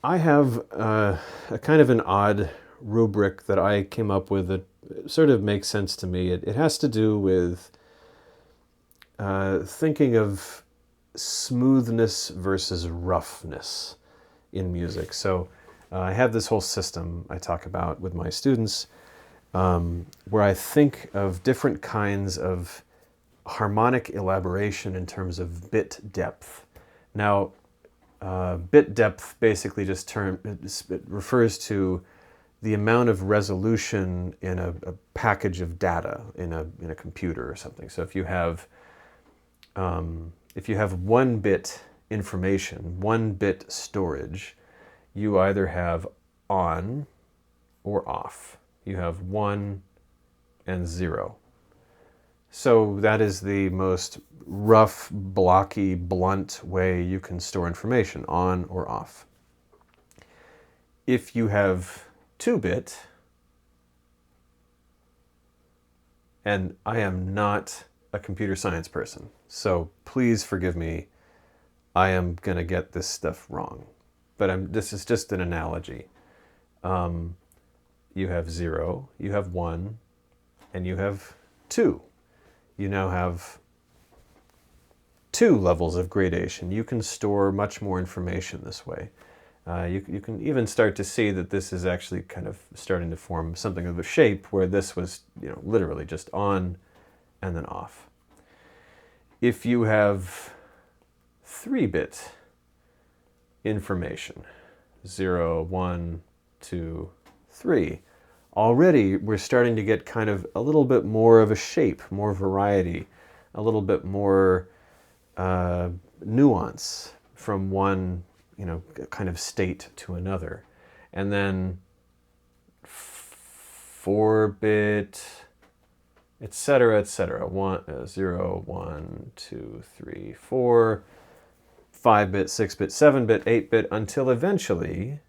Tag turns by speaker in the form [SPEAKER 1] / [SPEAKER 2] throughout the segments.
[SPEAKER 1] I have a kind of an odd rubric that I came up with that sort of makes sense to me. It has to do with thinking of smoothness versus roughness in music. So I have this whole system I talk about with my students where I think of different kinds of harmonic elaboration in terms of bit depth. Now, bit depth basically just it refers to the amount of resolution in a package of data in a computer or something. So if you have 1 bit information, 1 bit storage, you either have on or off. You have 1 and 0. So that is the most rough, blocky, blunt way you can store information, on or off. If you have 2-bit, and I am not a computer science person, so please forgive me, I am going to get this stuff wrong. But this is just an analogy. You have 0, you have 1, and you have 2. You now have 2 levels of gradation. You can store much more information this way. You can even start to see that this is actually kind of starting to form something of a shape where this was, literally just on and then off. If you have 3-bit information, 0, 1, 2, 3, already we're starting to get kind of a little bit more of a shape, more variety, a little bit more nuance from one, kind of state to another. And then 4-bit, etc., etc. 0, 1, 2, 3, 4, 5-bit, 6-bit, 7-bit, 8-bit, until eventually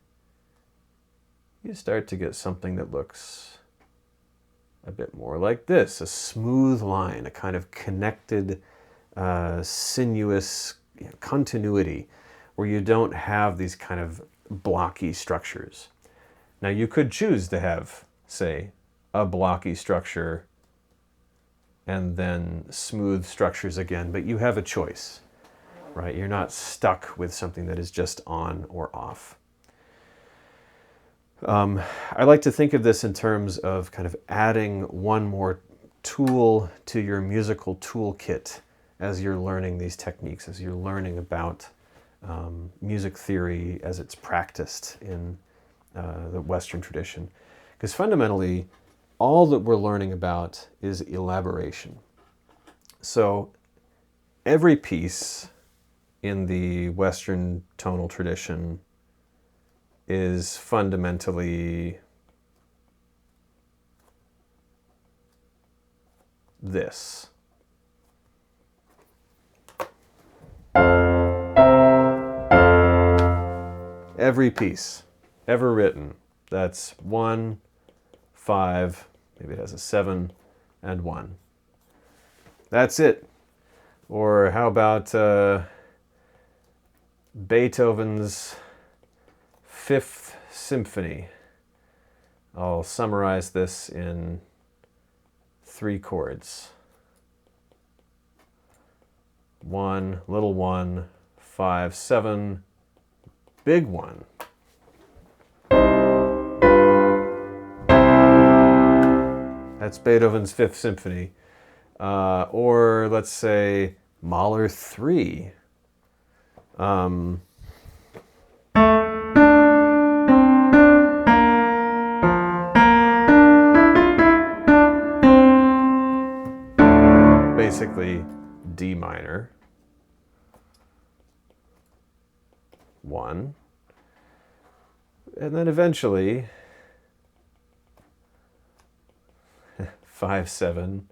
[SPEAKER 1] you start to get something that looks a bit more like this, a smooth line, a kind of connected, sinuous continuity where you don't have these kind of blocky structures. Now you could choose to have, say, a blocky structure and then smooth structures again, but you have a choice, right? You're not stuck with something that is just on or off. I like to think of this in terms of kind of adding one more tool to your musical toolkit as you're learning these techniques, as you're learning about music theory as it's practiced in the Western tradition. Because fundamentally, all that we're learning about is elaboration. So every piece in the Western tonal tradition is fundamentally this. Every piece ever written, that's 1, 5, maybe it has a 7, and 1. That's it. Or how about Beethoven's 5th Symphony? I'll summarize this in 3 chords. 1, little 1, 5, 7, big 1. That's Beethoven's 5th Symphony. Or let's say Mahler 3. Basically D minor, 1, and then eventually 5, 7,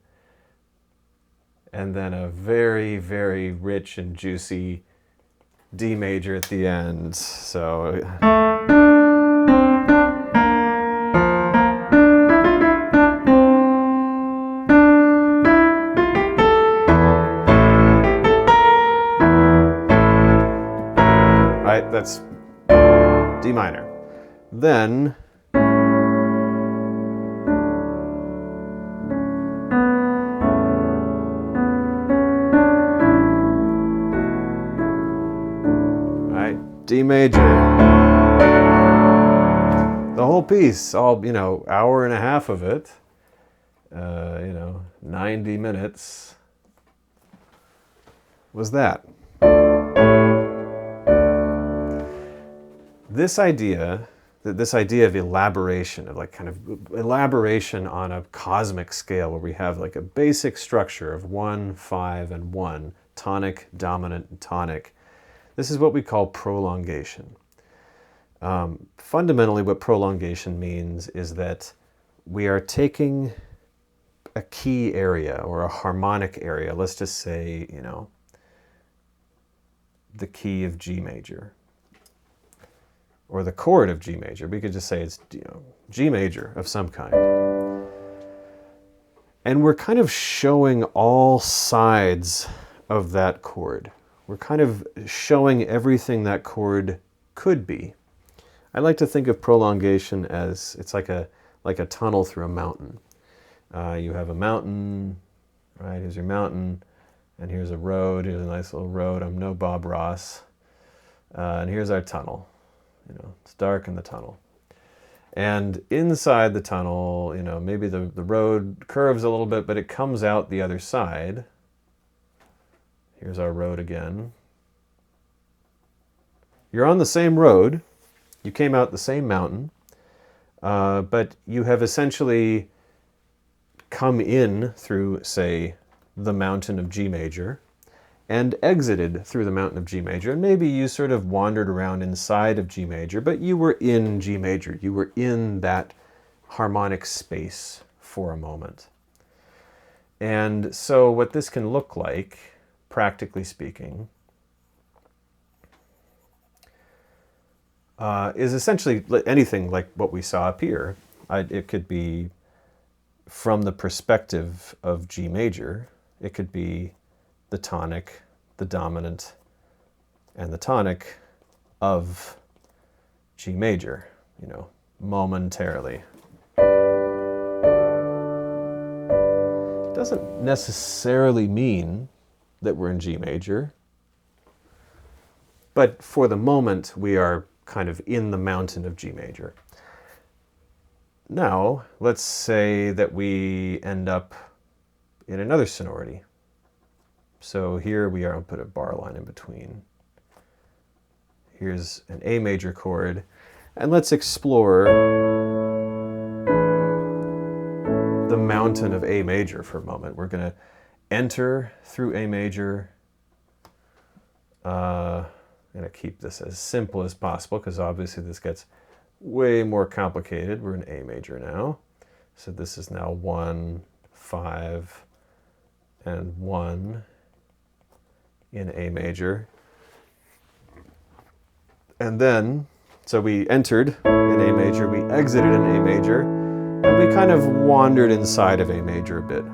[SPEAKER 1] and then a very, very rich and juicy D major at the end. So right, that's D minor. Then D major. The whole piece, all, you know, hour and a half of it, 90 minutes, was that. This idea of elaboration, of like kind of elaboration on a cosmic scale where we have like a basic structure of 1, 5, and 1, tonic, dominant, and tonic. This is what we call prolongation. Fundamentally, what prolongation means is that we are taking a key area or a harmonic area. Let's just say, you know, the key of G major or the chord of G major. We could just say it's, you know, G major of some kind. And we're kind of showing all sides of that chord. We're kind of showing everything that chord could be. I like to think of prolongation as it's like a tunnel through a mountain. You have a mountain, right? Here's your mountain, and here's a road. Here's a nice little road. I'm no Bob Ross. And here's our tunnel. You know, it's dark in the tunnel. And inside the tunnel, you know, maybe the road curves a little bit, but it comes out the other side. Here's our road again. You're on the same road. You came out the same mountain, but you have essentially come in through, say, the mountain of G major and exited through the mountain of G major. And maybe you sort of wandered around inside of G major, but you were in G major. You were in that harmonic space for a moment. And so what this can look like, practically speaking, is essentially anything like what we saw up here. It could be from the perspective of G major. It could be the tonic, the dominant, and the tonic of G major, you know, momentarily. It doesn't necessarily mean that we're in G major, but for the moment we are kind of in the mountain of G major. Now, let's say that we end up in another sonority. So here we are, I'll put a bar line in between. Here's an A major chord, and let's explore the mountain of A major for a moment. We're going to enter through A major. I'm going to keep this as simple as possible because obviously this gets way more complicated. We're in A major now. So this is now 1, 5, and 1 in A major. And then, so we entered in A major, we exited in A major, and we kind of wandered inside of A major a bit.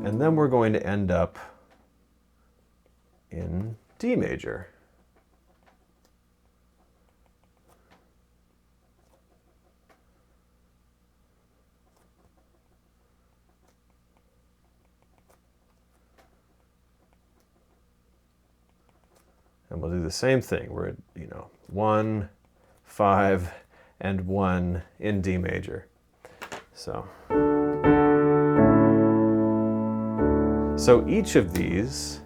[SPEAKER 1] And then we're going to end up in D major. And we'll do the same thing. We're at, 1, 5, and 1 in D major. So each of these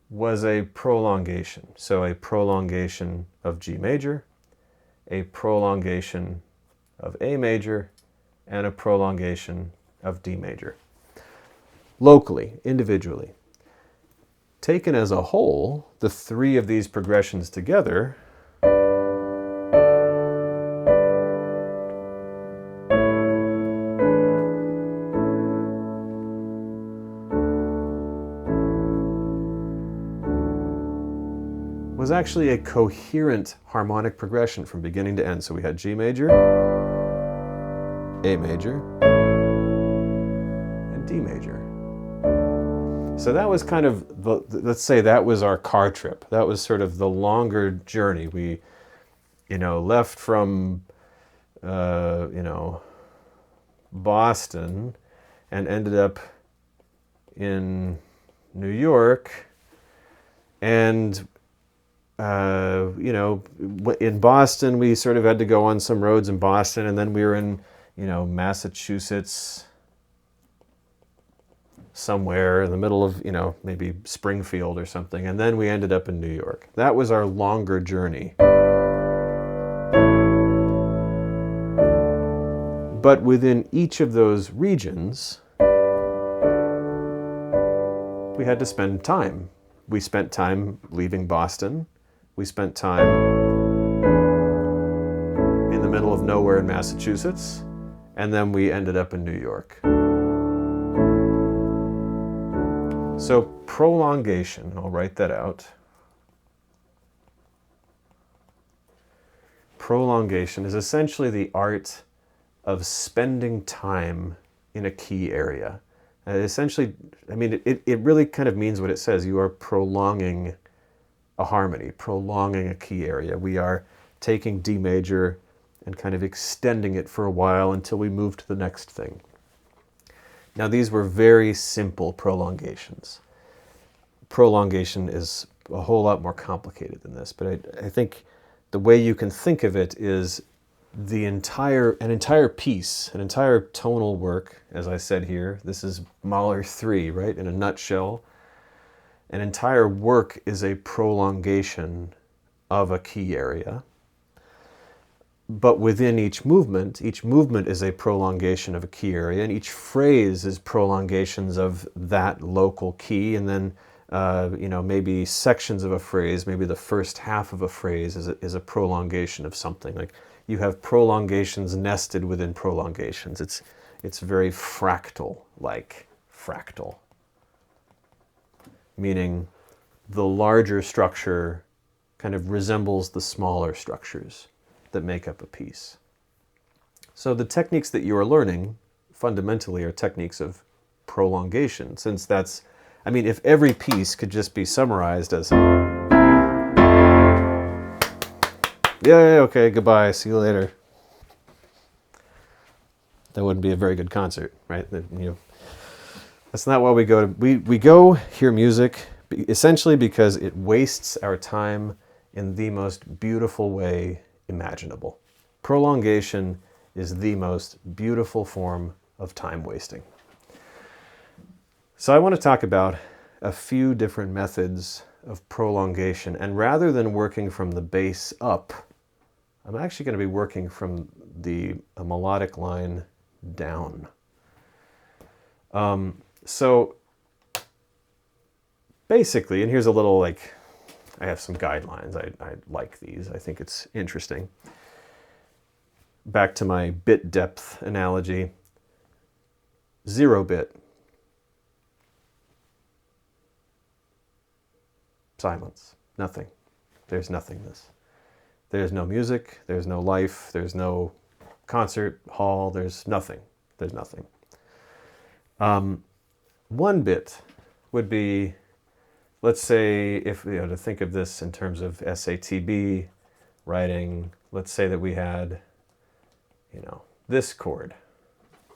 [SPEAKER 1] was a prolongation. So a prolongation of G major, a prolongation of A major, and a prolongation of D major. Locally, individually. Taken as a whole, the three of these progressions together was actually a coherent harmonic progression from beginning to end. So we had G major, A major, and D major. So that was kind of, let's say that was our car trip. That was sort of the longer journey. We, left from, Boston and ended up in New York. And, in Boston, we sort of had to go on some roads in Boston, and then we were in, Massachusetts, somewhere in the middle of, maybe Springfield or something, and then we ended up in New York. That was our longer journey. But within each of those regions, we had to spend time. We spent time leaving Boston. We spent time in the middle of nowhere in Massachusetts, and then we ended up in New York. So prolongation, I'll write that out. Prolongation is essentially the art of spending time in a key area. Essentially, it really kind of means what it says. You are prolonging a harmony, prolonging a key area. We are taking D major and kind of extending it for a while until we move to the next thing. Now, these were very simple prolongations. Prolongation is a whole lot more complicated than this, but I think the way you can think of it is an entire piece, an entire tonal work, as I said here. This is Mahler 3, right, in a nutshell. An entire work is a prolongation of a key area. But within each movement is a prolongation of a key area, and each phrase is prolongations of that local key, and then maybe sections of a phrase, maybe the first half of a phrase is a prolongation of something. Like you have prolongations nested within prolongations. It's very fractal-like, fractal, meaning the larger structure kind of resembles the smaller structures that make up a piece. So the techniques that you are learning fundamentally are techniques of prolongation, since that's, if every piece could just be summarized as, yeah, okay, goodbye, see you later. That wouldn't be a very good concert, right? That's not why we go to, we go hear music essentially because it wastes our time in the most beautiful way imaginable. Prolongation is the most beautiful form of time wasting. So I want to talk about a few different methods of prolongation, and rather than working from the bass up, I'm actually going to be working from a melodic line down. So basically, and here's a little I have some guidelines. I like these. I think it's interesting. Back to my bit depth analogy. 0 bit. Silence. Nothing. There's nothingness. There's no music. There's no life. There's no concert hall. There's nothing. There's nothing. 1 bit would be, let's say, if to think of this in terms of SATB writing, let's say that we had, this chord,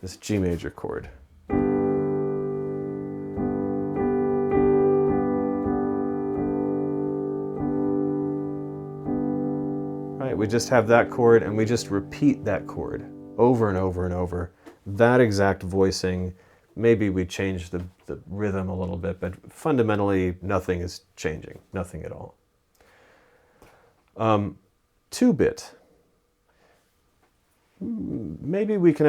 [SPEAKER 1] this G major chord. Right, we just have that chord and we just repeat that chord over and over and over. That exact voicing. Maybe we change the rhythm a little bit, but fundamentally nothing is changing, nothing at all. 2 bit. Maybe we can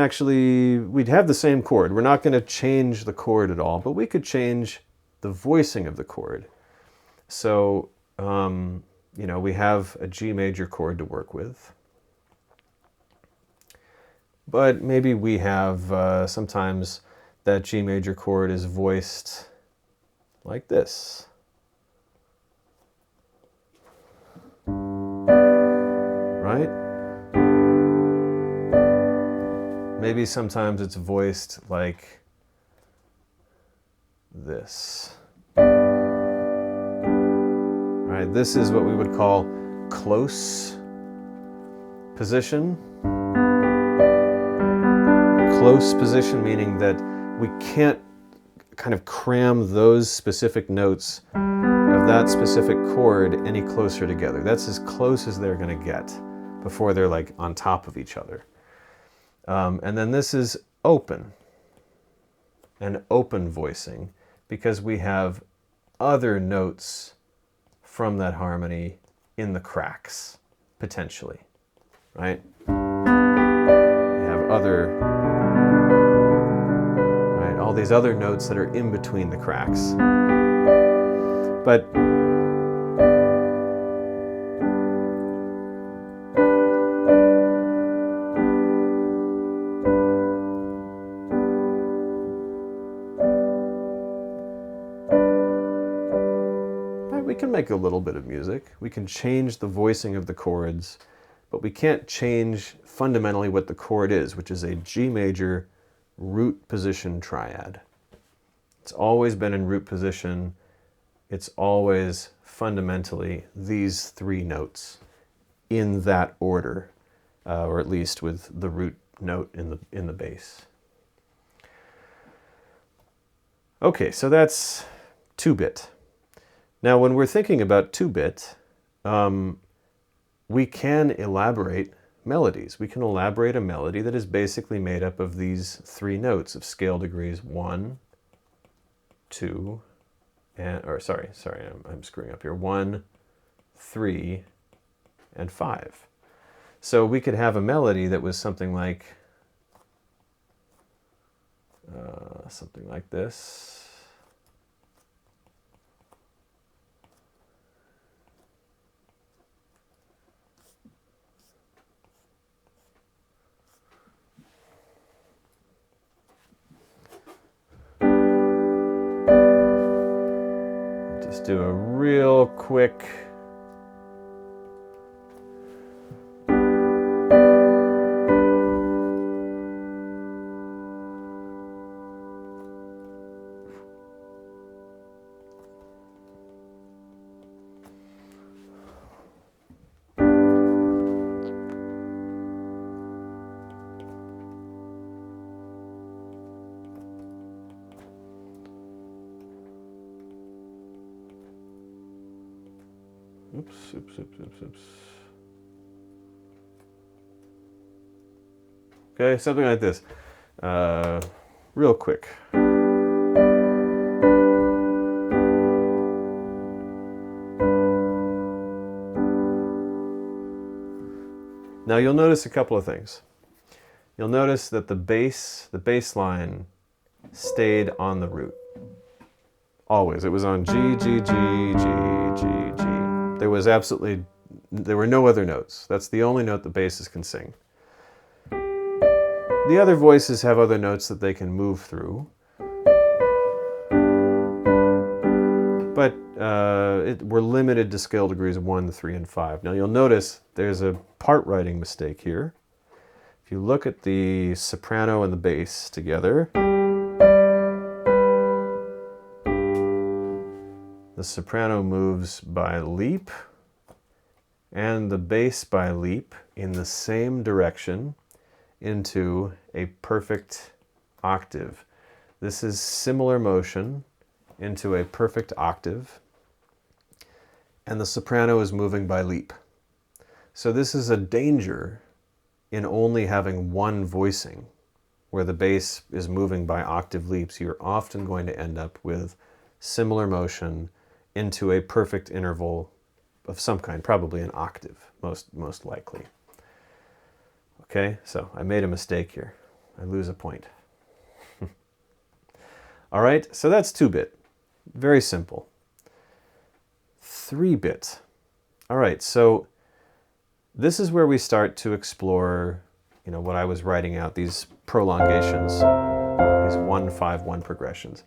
[SPEAKER 1] we'd have the same chord. We're not going to change the chord at all, but we could change the voicing of the chord. So, we have a G major chord to work with. But maybe we have sometimes that G major chord is voiced like this. Right? Maybe sometimes it's voiced like this. right? This is what we would call close position. Close position meaning that we can't kind of cram those specific notes of that specific chord any closer together. That's as close as they're going to get before they're like on top of each other. And then this is open, and open voicing, because we have other notes from that harmony in the cracks, potentially, right? We have other, right, all these other notes that are in between the cracks. But we can make a little bit of music. We can change the voicing of the chords, but we can't change fundamentally what the chord is, which is a G major root position triad. It's always been in root position. It's always fundamentally these three notes in that order, or at least with the root note in the bass. Okay, so that's 2-bit. Now, when we're thinking about 2-bit, we can elaborate melodies. We can elaborate a melody that is basically made up of these three notes of scale degrees 1, 2, and, or sorry, I'm screwing up here. 1, 3, and 5. So we could have a melody that was something like this. Just do a real quick oops. Okay, something like this. Real quick. Now you'll notice a couple of things. You'll notice that the bass line stayed on the root. Always. It was on G, G, G, G, G, G. There were no other notes. That's the only note the basses can sing. The other voices have other notes that they can move through. But we're limited to scale degrees 1, 3, and 5. Now you'll notice there's a part writing mistake here. If you look at the soprano and the bass together, the soprano moves by leap and the bass by leap in the same direction into a perfect octave. This is similar motion into a perfect octave, and the soprano is moving by leap. So this is a danger in only having one voicing, where the bass is moving by octave leaps. You're often going to end up with similar motion into a perfect interval of some kind, probably an octave, most likely. Okay, so I made a mistake here. I lose a point. All right, so that's 2-bit. Very simple. 3-bit. All right, so this is where we start to explore, what I was writing out, these prolongations, these 1-5-1 progressions.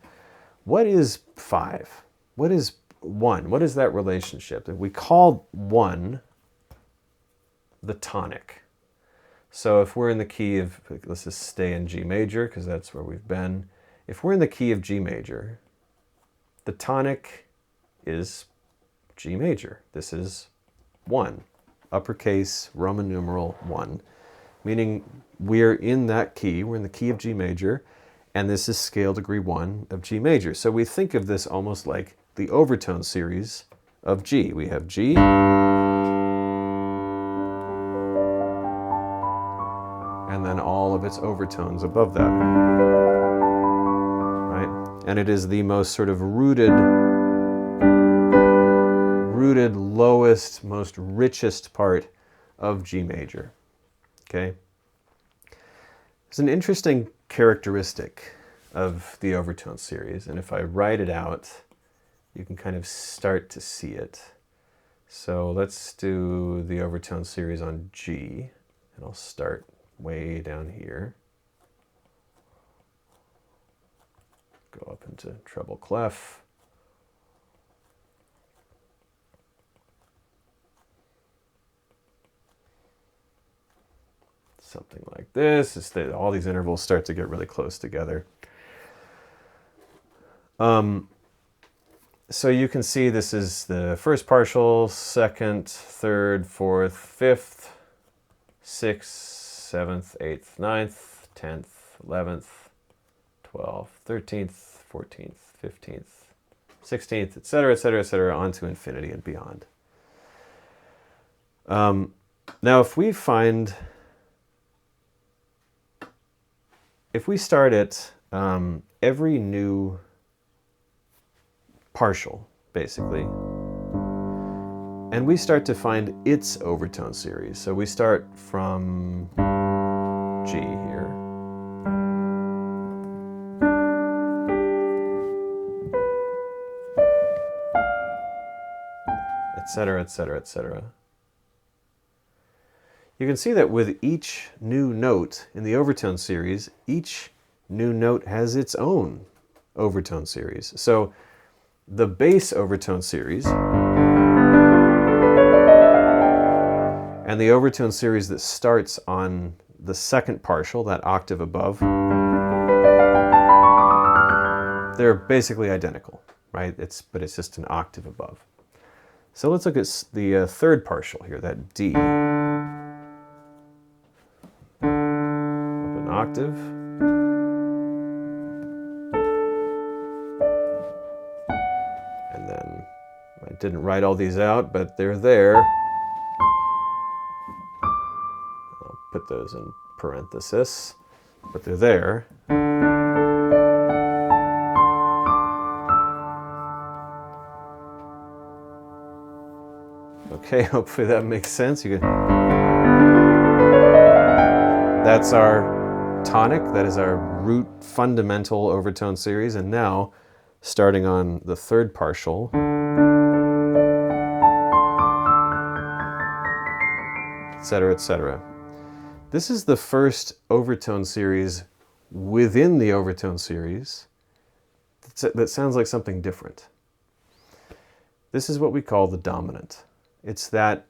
[SPEAKER 1] What is 5? What is 1? What is that relationship? We call 1 the tonic. So if we're in the key of, let's just stay in G major because that's where we've been. If we're in the key of G major, the tonic is G major. This is 1, uppercase Roman numeral 1, meaning we're in that key, we're in the key of G major, and this is scale degree 1 of G major. So we think of this almost like the overtone series of G. We have G, and then all of its overtones above that, right? And it is the most sort of rooted, lowest, most richest part of G major, okay? It's an interesting characteristic of the overtone series, and if I write it out, you can kind of start to see it. So let's do the overtone series on G, and I'll start way down here. Go up into treble clef. Something like this. It's that all these intervals start to get really close together. So you can see this is the first partial, second, third, fourth, fifth, sixth, seventh, eighth, ninth, 10th, 11th, 12th, 13th, 14th, 15th, 16th, etc., etc., etc., on to infinity and beyond. Now, if we start at every new partial, basically, and we start to find its overtone series. So we start from G here, etc., etc., etc. You can see that with each new note in the overtone series, each new note has its own overtone series. So the bass overtone series and the overtone series that starts on the second partial, that octave above, they're basically identical, right? But it's just an octave above. So let's look at the third partial here, that D. Up an octave. And then I didn't write all these out, but they're there. I'll put those in parenthesis, but they're there. Okay, hopefully that makes sense. That's our tonic, that is our root fundamental overtone series, and now, starting on the third partial, etc., etc. This is the first overtone series within the overtone series that sounds like something different. This is what we call the dominant. It's that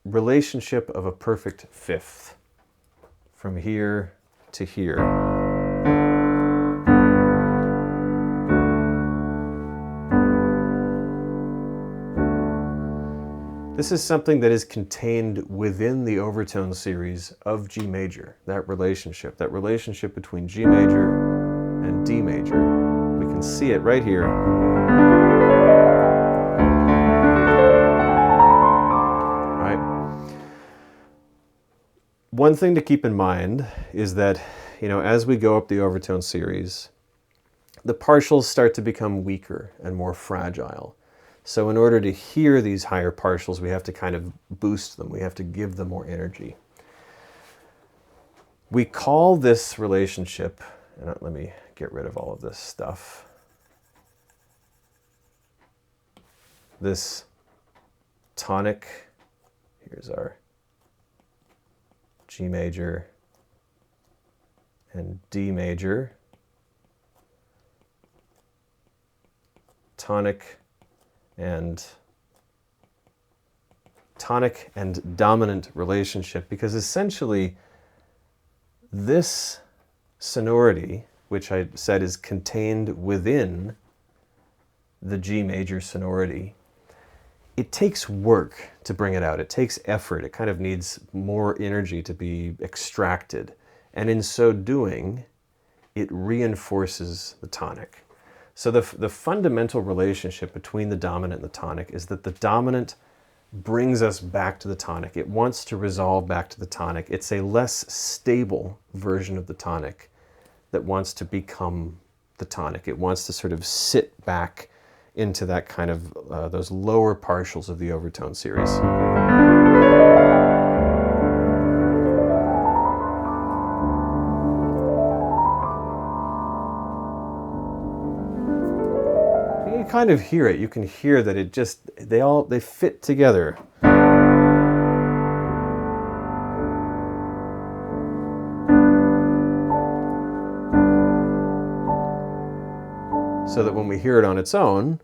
[SPEAKER 1] relationship of a perfect fifth from here to here. This is something that is contained within the overtone series of G major, that relationship between G major and D major. We can see it right here. Right? One thing to keep in mind is that, as we go up the overtone series, the partials start to become weaker and more fragile. So in order to hear these higher partials, we have to kind of boost them. We have to give them more energy. We call this relationship, and let me get rid of all of this stuff. This tonic, here's our G major and D major. Tonic and dominant relationship, because essentially this sonority, which I said is contained within the G major sonority, it takes work to bring it out. It takes effort. It kind of needs more energy to be extracted. And in so doing, it reinforces the tonic. So the fundamental relationship between the dominant and the tonic is that the dominant brings us back to the tonic. It wants to resolve back to the tonic. It's a less stable version of the tonic that wants to become the tonic. It wants to sort of sit back into that kind of, those lower partials of the overtone series. You kind of hear it. You can hear that it just, they fit together. So that when we hear it on its own,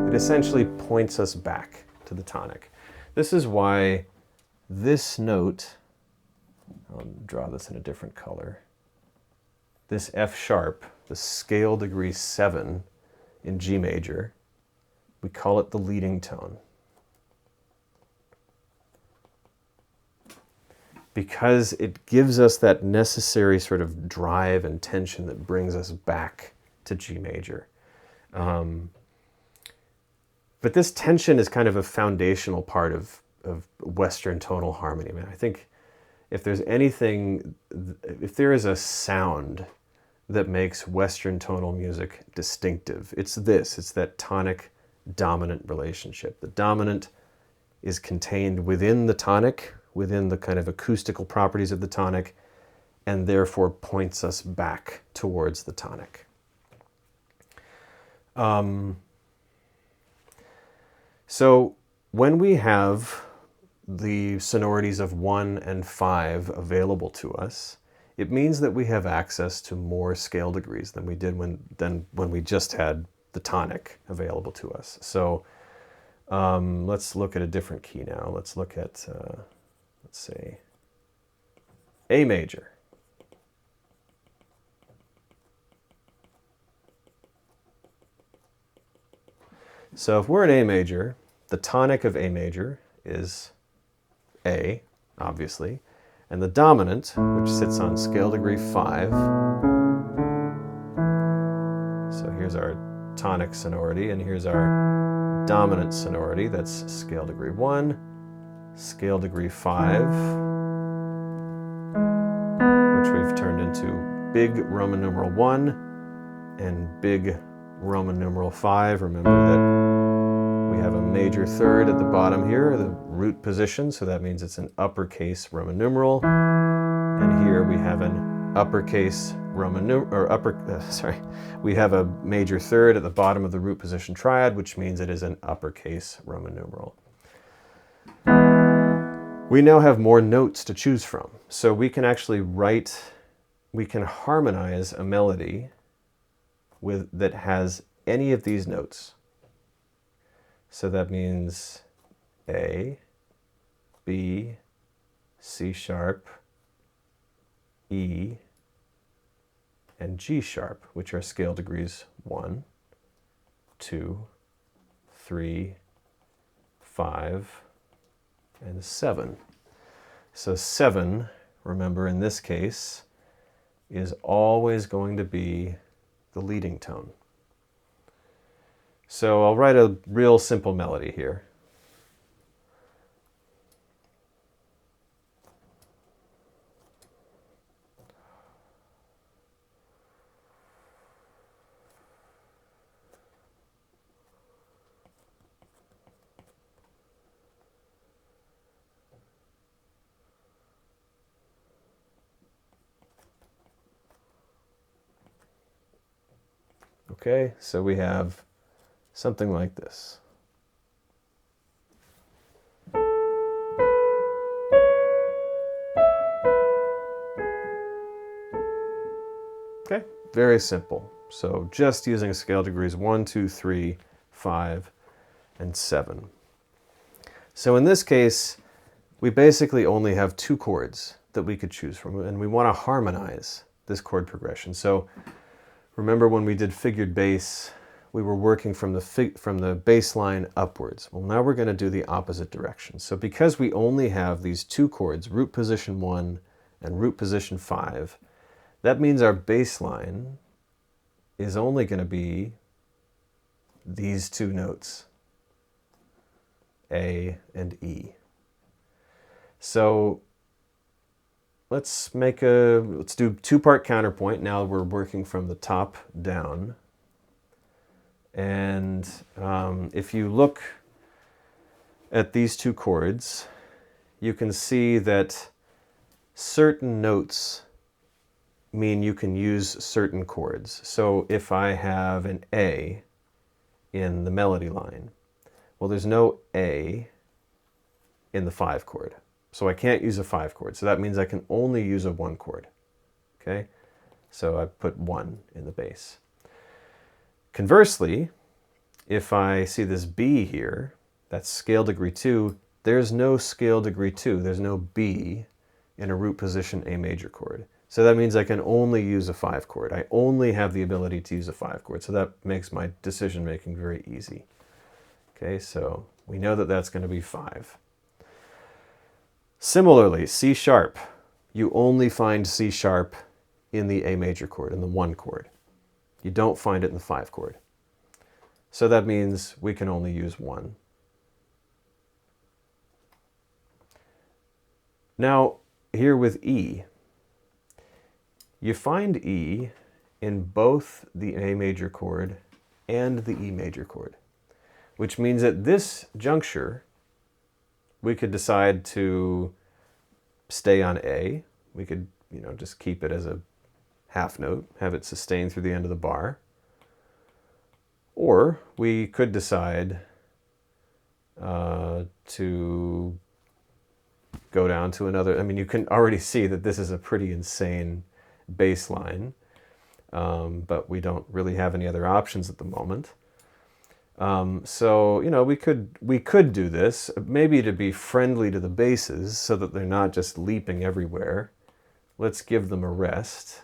[SPEAKER 1] it essentially points us back to the tonic. This is why this note, I'll draw this in a different color, this F sharp, the scale degree 7 in G major, we call it the leading tone. Because it gives us that necessary sort of drive and tension that brings us back to G major. But this tension is kind of a foundational part of Western tonal harmony. I mean, I think if there's anything, if there is a sound that makes Western tonal music distinctive, it's this. It's that tonic-dominant relationship. The dominant is contained within the tonic, within the kind of acoustical properties of the tonic, and therefore points us back towards the tonic. So when we have the sonorities of 1 and 5 available to us, it means that we have access to more scale degrees than we did when we just had the tonic available to us. So let's look at a different key now. Let's look at, let's say, A major. So if we're in A major, the tonic of A major is A, obviously, and the dominant, which sits on scale degree 5. So here's our tonic sonority, and here's our dominant sonority. That's scale degree 1, scale degree 5, which we've turned into big Roman numeral 1 and big Roman numeral 5. Remember that we have a major third at the bottom here, the root position, so that means it's an uppercase Roman numeral. And here we have an uppercase Roman numeral, we have a major third at the bottom of the root position triad, which means it is an uppercase Roman numeral. We now have more notes to choose from, so we can actually we can harmonize a melody that has any of these notes. So that means A, B, C sharp, E, and G sharp, which are scale degrees 1, 2, 3, 5, and 7. So 7, remember in this case, is always going to be the leading tone. So I'll write a real simple melody here. Okay, so we have something like this. Okay, very simple. So just using scale degrees 1, 2, 3, 5, and 7. So in this case, we basically only have 2 chords that we could choose from, and we want to harmonize this chord progression. So remember when we did figured bass, we were working from the bass line upwards. Well, now we're going to do the opposite direction. So because we only have these two chords, root position 1 and root position 5, that means our bass line is only going to be these two notes, A and E. So let's do two-part counterpoint. Now we're working from the top down. And if you look at these two chords, you can see that certain notes mean you can use certain chords. So if I have an A in the melody line, well, there's no A in the 5 chord. So I can't use a 5 chord. So that means I can only use a 1 chord. Okay? So I put 1 in the bass. Conversely, if I see this B here, that's scale degree 2, there's no scale degree 2. There's no B in a root position A major chord. So that means I can only use a 5 chord. I only have the ability to use a 5 chord. So that makes my decision making very easy. Okay, so we know that that's going to be 5. Similarly, C sharp. You only find C sharp in the A major chord, in the 1 chord. You don't find it in the 5 chord. So that means we can only use 1. Now, here with E, you find E in both the A major chord and the E major chord, which means at this juncture, we could decide to stay on A. We could, just keep it as a half note, have it sustain through the end of the bar. Or we could decide to go down to another. I mean, you can already see that this is a pretty insane bass line, but we don't really have any other options at the moment. So, we could do this, maybe to be friendly to the basses so that they're not just leaping everywhere. Let's give them a rest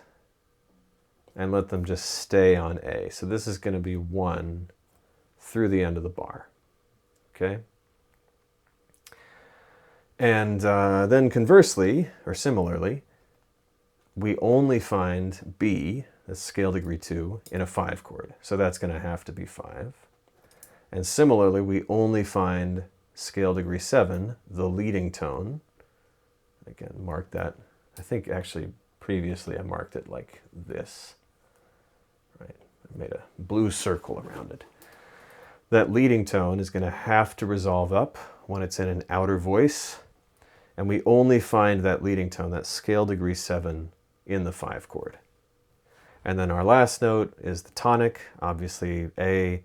[SPEAKER 1] and let them just stay on A. So this is going to be 1 through the end of the bar. Okay? And then conversely, or similarly, we only find B, that's scale degree 2, in a 5 chord. So that's going to have to be 5. And similarly, we only find scale degree 7, the leading tone. Again, mark that. I think actually previously I marked it like this. Right? I made a blue circle around it. That leading tone is going to have to resolve up when it's in an outer voice. And we only find that leading tone, that scale degree 7, in the 5 chord. And then our last note is the tonic, obviously A.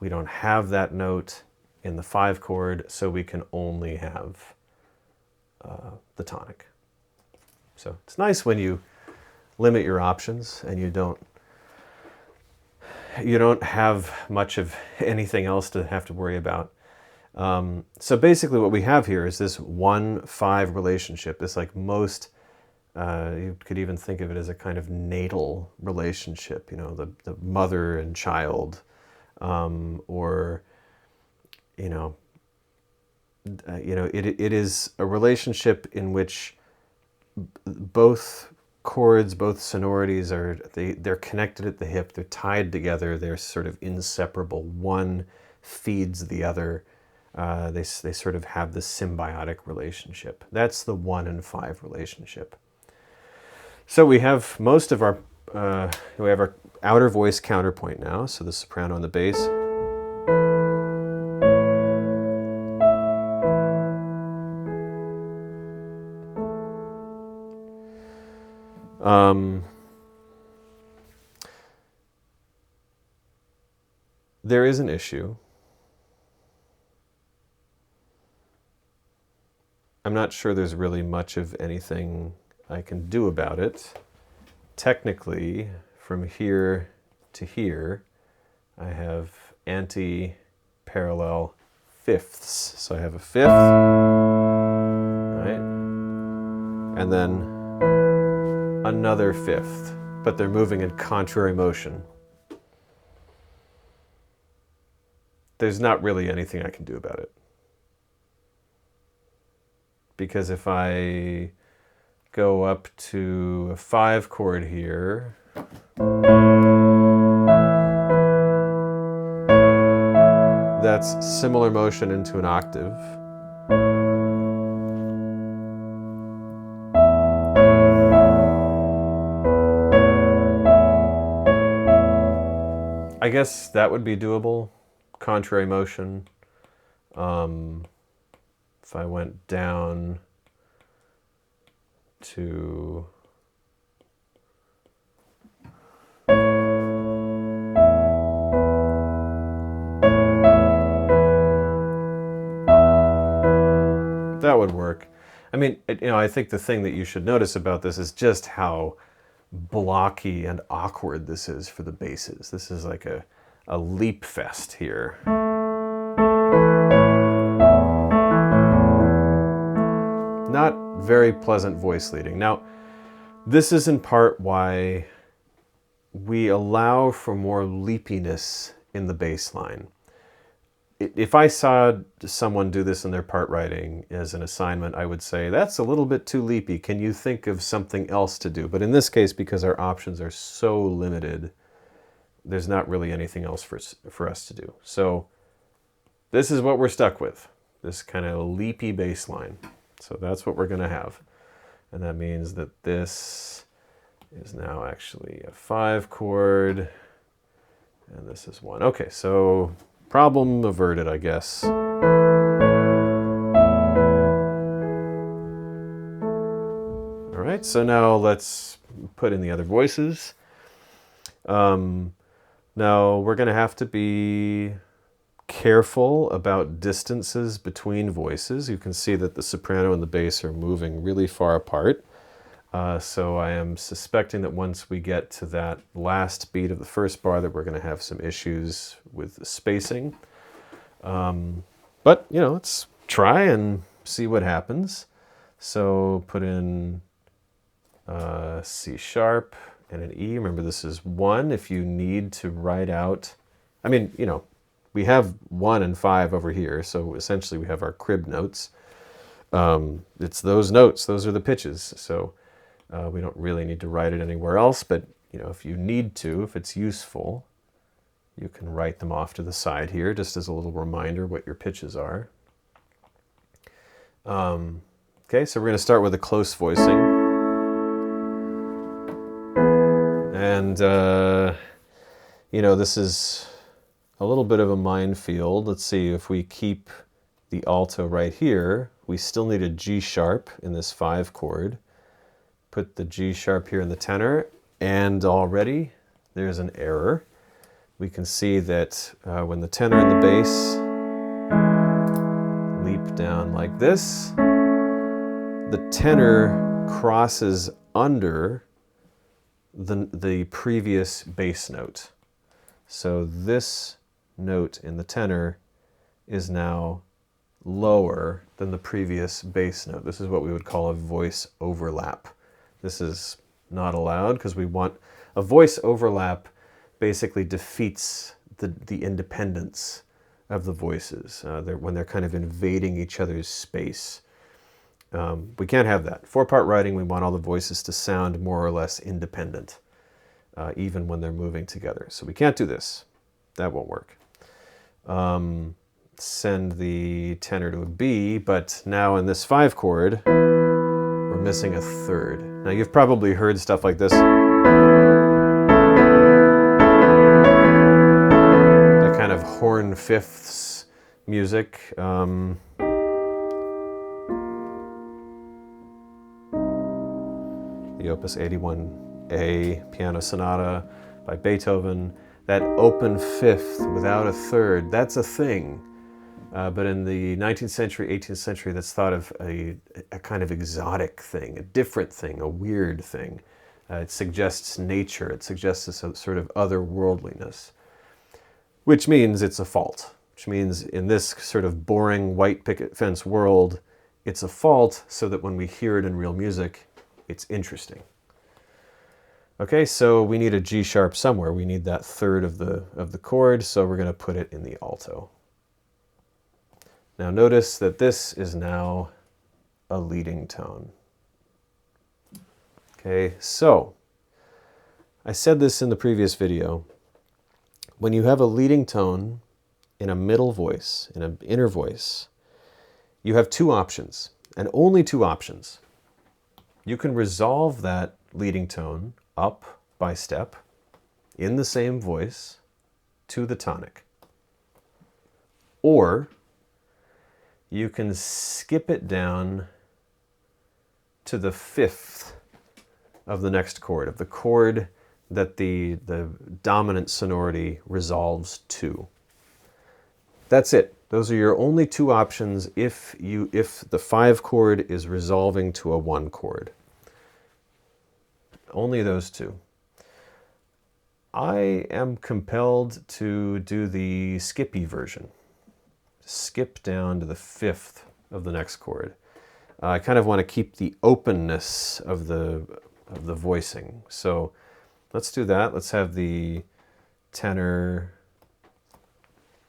[SPEAKER 1] We don't have that note in the 5 chord, so we can only have the tonic. So it's nice when you limit your options and you don't have much of anything else to have to worry about. So basically what we have here is this 1-5 relationship. This, like, most, you could even think of it as a kind of natal relationship, the mother and child. It is a relationship in which both chords, both sonorities they're connected at the hip, they're tied together, they're sort of inseparable. One feeds the other. They sort of have this symbiotic relationship. That's the 1 and 5 relationship. So we have most of our outer voice counterpoint now, so the soprano and the bass. There is an issue. I'm not sure there's really much of anything I can do about it. Technically, from here to here, I have anti-parallel fifths. So I have a 5th, right? And then another 5th, but they're moving in contrary motion. there's not really anything I can do about it. Because if I go up to a 5 chord here, that's similar motion into an octave. I guess that would be doable. Contrary motion. If I went down to that would work. I mean, I think the thing that you should notice about this is just how blocky and awkward this is for the basses. This is like a leap fest here. Not very pleasant voice leading. Now, this is in part why we allow for more leapiness in the bass line. If I saw someone do this in their part writing as an assignment, I would say, that's a little bit too leapy. Can you think of something else to do? But in this case, because our options are so limited, there's not really anything else for us to do. So this is what we're stuck with, this kind of leapy bass line. So that's what we're going to have. And that means that this is now actually a 5 chord, and this is 1. Okay, so problem averted, I guess. All right, so now let's put in the other voices. Now we're going to have to be careful about distances between voices. You can see that the soprano and the bass are moving really far apart. So I am suspecting that once we get to that last beat of the first bar that we're going to have some issues with the spacing. But, let's try and see what happens. So put in C sharp and an E. Remember, this is 1 if you need to write out. I mean, we have 1 and 5 over here, so essentially we have our crib notes. It's those notes, those are the pitches. So we don't really need to write it anywhere else, but if you need to, if it's useful, you can write them off to the side here, just as a little reminder what your pitches are. Okay, so we're going to start with a close voicing. And, this is a little bit of a minefield. Let's see, if we keep the alto right here, we still need a G sharp in this 5 chord. Put the G sharp here in the tenor, and already there's an error. We can see that when the tenor and the bass leap down like this, the tenor crosses under the previous bass note. So this note in the tenor is now lower than the previous bass note. This is what we would call a voice overlap. This is not allowed because we want a voice overlap. Basically defeats the independence of the voices when they're kind of invading each other's space. We can't have that. 4-part writing, we want all the voices to sound more or less independent, even when they're moving together. So we can't do this. That won't work. Send the tenor to a B, but now in this 5 chord, we're missing a 3rd. Now you've probably heard stuff like this. That kind of horn fifths music. The Opus 81A Piano Sonata by Beethoven. That open fifth without a 3rd, that's a thing. But in the 19th century, 18th century, that's thought of a kind of exotic thing, a different thing, a weird thing. It suggests nature, it suggests a sort of otherworldliness, which means it's a fault, which means in this sort of boring white picket fence world, it's a fault so that when we hear it in real music, it's interesting. Okay, so we need a G sharp somewhere. We need that 3rd of the chord, so we're going to put it in the alto. Now notice that this is now a leading tone. Okay, so I said this in the previous video. When you have a leading tone in a middle voice, in an inner voice, you have two options, and only two options. You can resolve that leading tone up by step in the same voice to the tonic. Or you can skip it down to the fifth of the next chord, of the chord that the dominant sonority resolves to. That's it. Those are your only two options if the 5 chord is resolving to a 1 chord. Only those two. I am compelled to do the skippy version. Skip down to the 5th of the next chord. I kind of want to keep the openness of the voicing. So let's do that. Let's have the tenor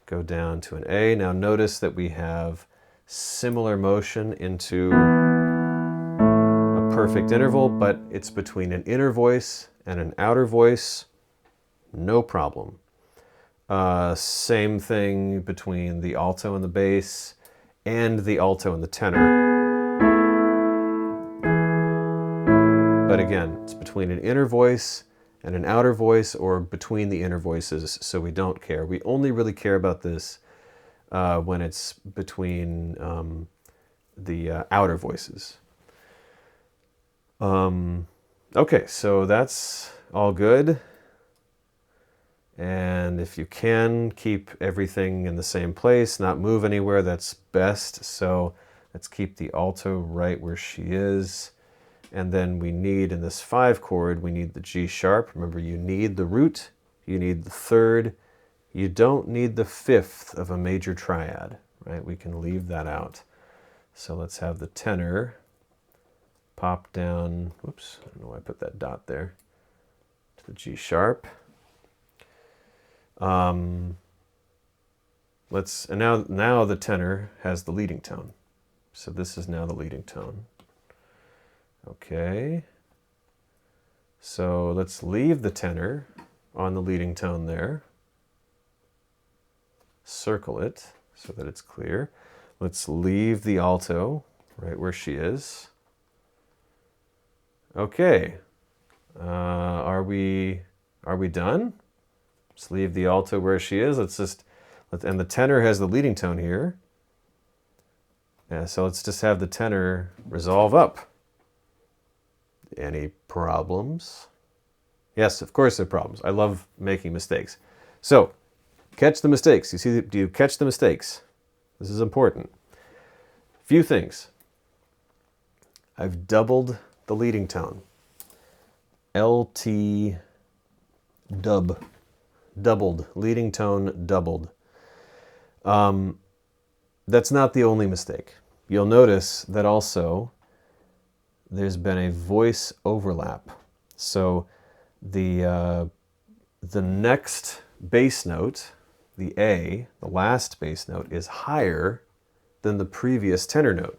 [SPEAKER 1] go down to an A. Now notice that we have similar motion into a perfect interval, but it's between an inner voice and an outer voice. No problem. Same thing between the alto and the bass and the alto and the tenor. But again, it's between an inner voice and an outer voice, or between the inner voices, so we don't care. We only really care about this when it's between the outer voices. Okay, so that's all good. And if you can, keep everything in the same place, not move anywhere, that's best. So let's keep the alto right where she is. And then we need, in this 5 chord, we need the G sharp. Remember, you need the root, you need the 3rd. You don't need the 5th of a major triad, right? We can leave that out. So let's have the tenor pop down, whoops, I don't know why I put that dot there, to the G sharp. And now the tenor has the leading tone. So this is now the leading tone. Okay, so let's leave the tenor on the leading tone there. Circle it so that it's clear. Let's leave the alto right where she is. Okay, are we done? Let's leave the alto where she is. And the tenor has the leading tone here. Yeah, so let's just have the tenor resolve up. Any problems? Yes, of course there are problems. I love making mistakes. So, catch the mistakes. Do you catch the mistakes? This is important. Few things. I've doubled the leading tone. LT dub. Doubled. Leading tone doubled. That's not the only mistake. You'll notice that also there's been a voice overlap. So the next bass note, the A, the last bass note, is higher than the previous tenor note.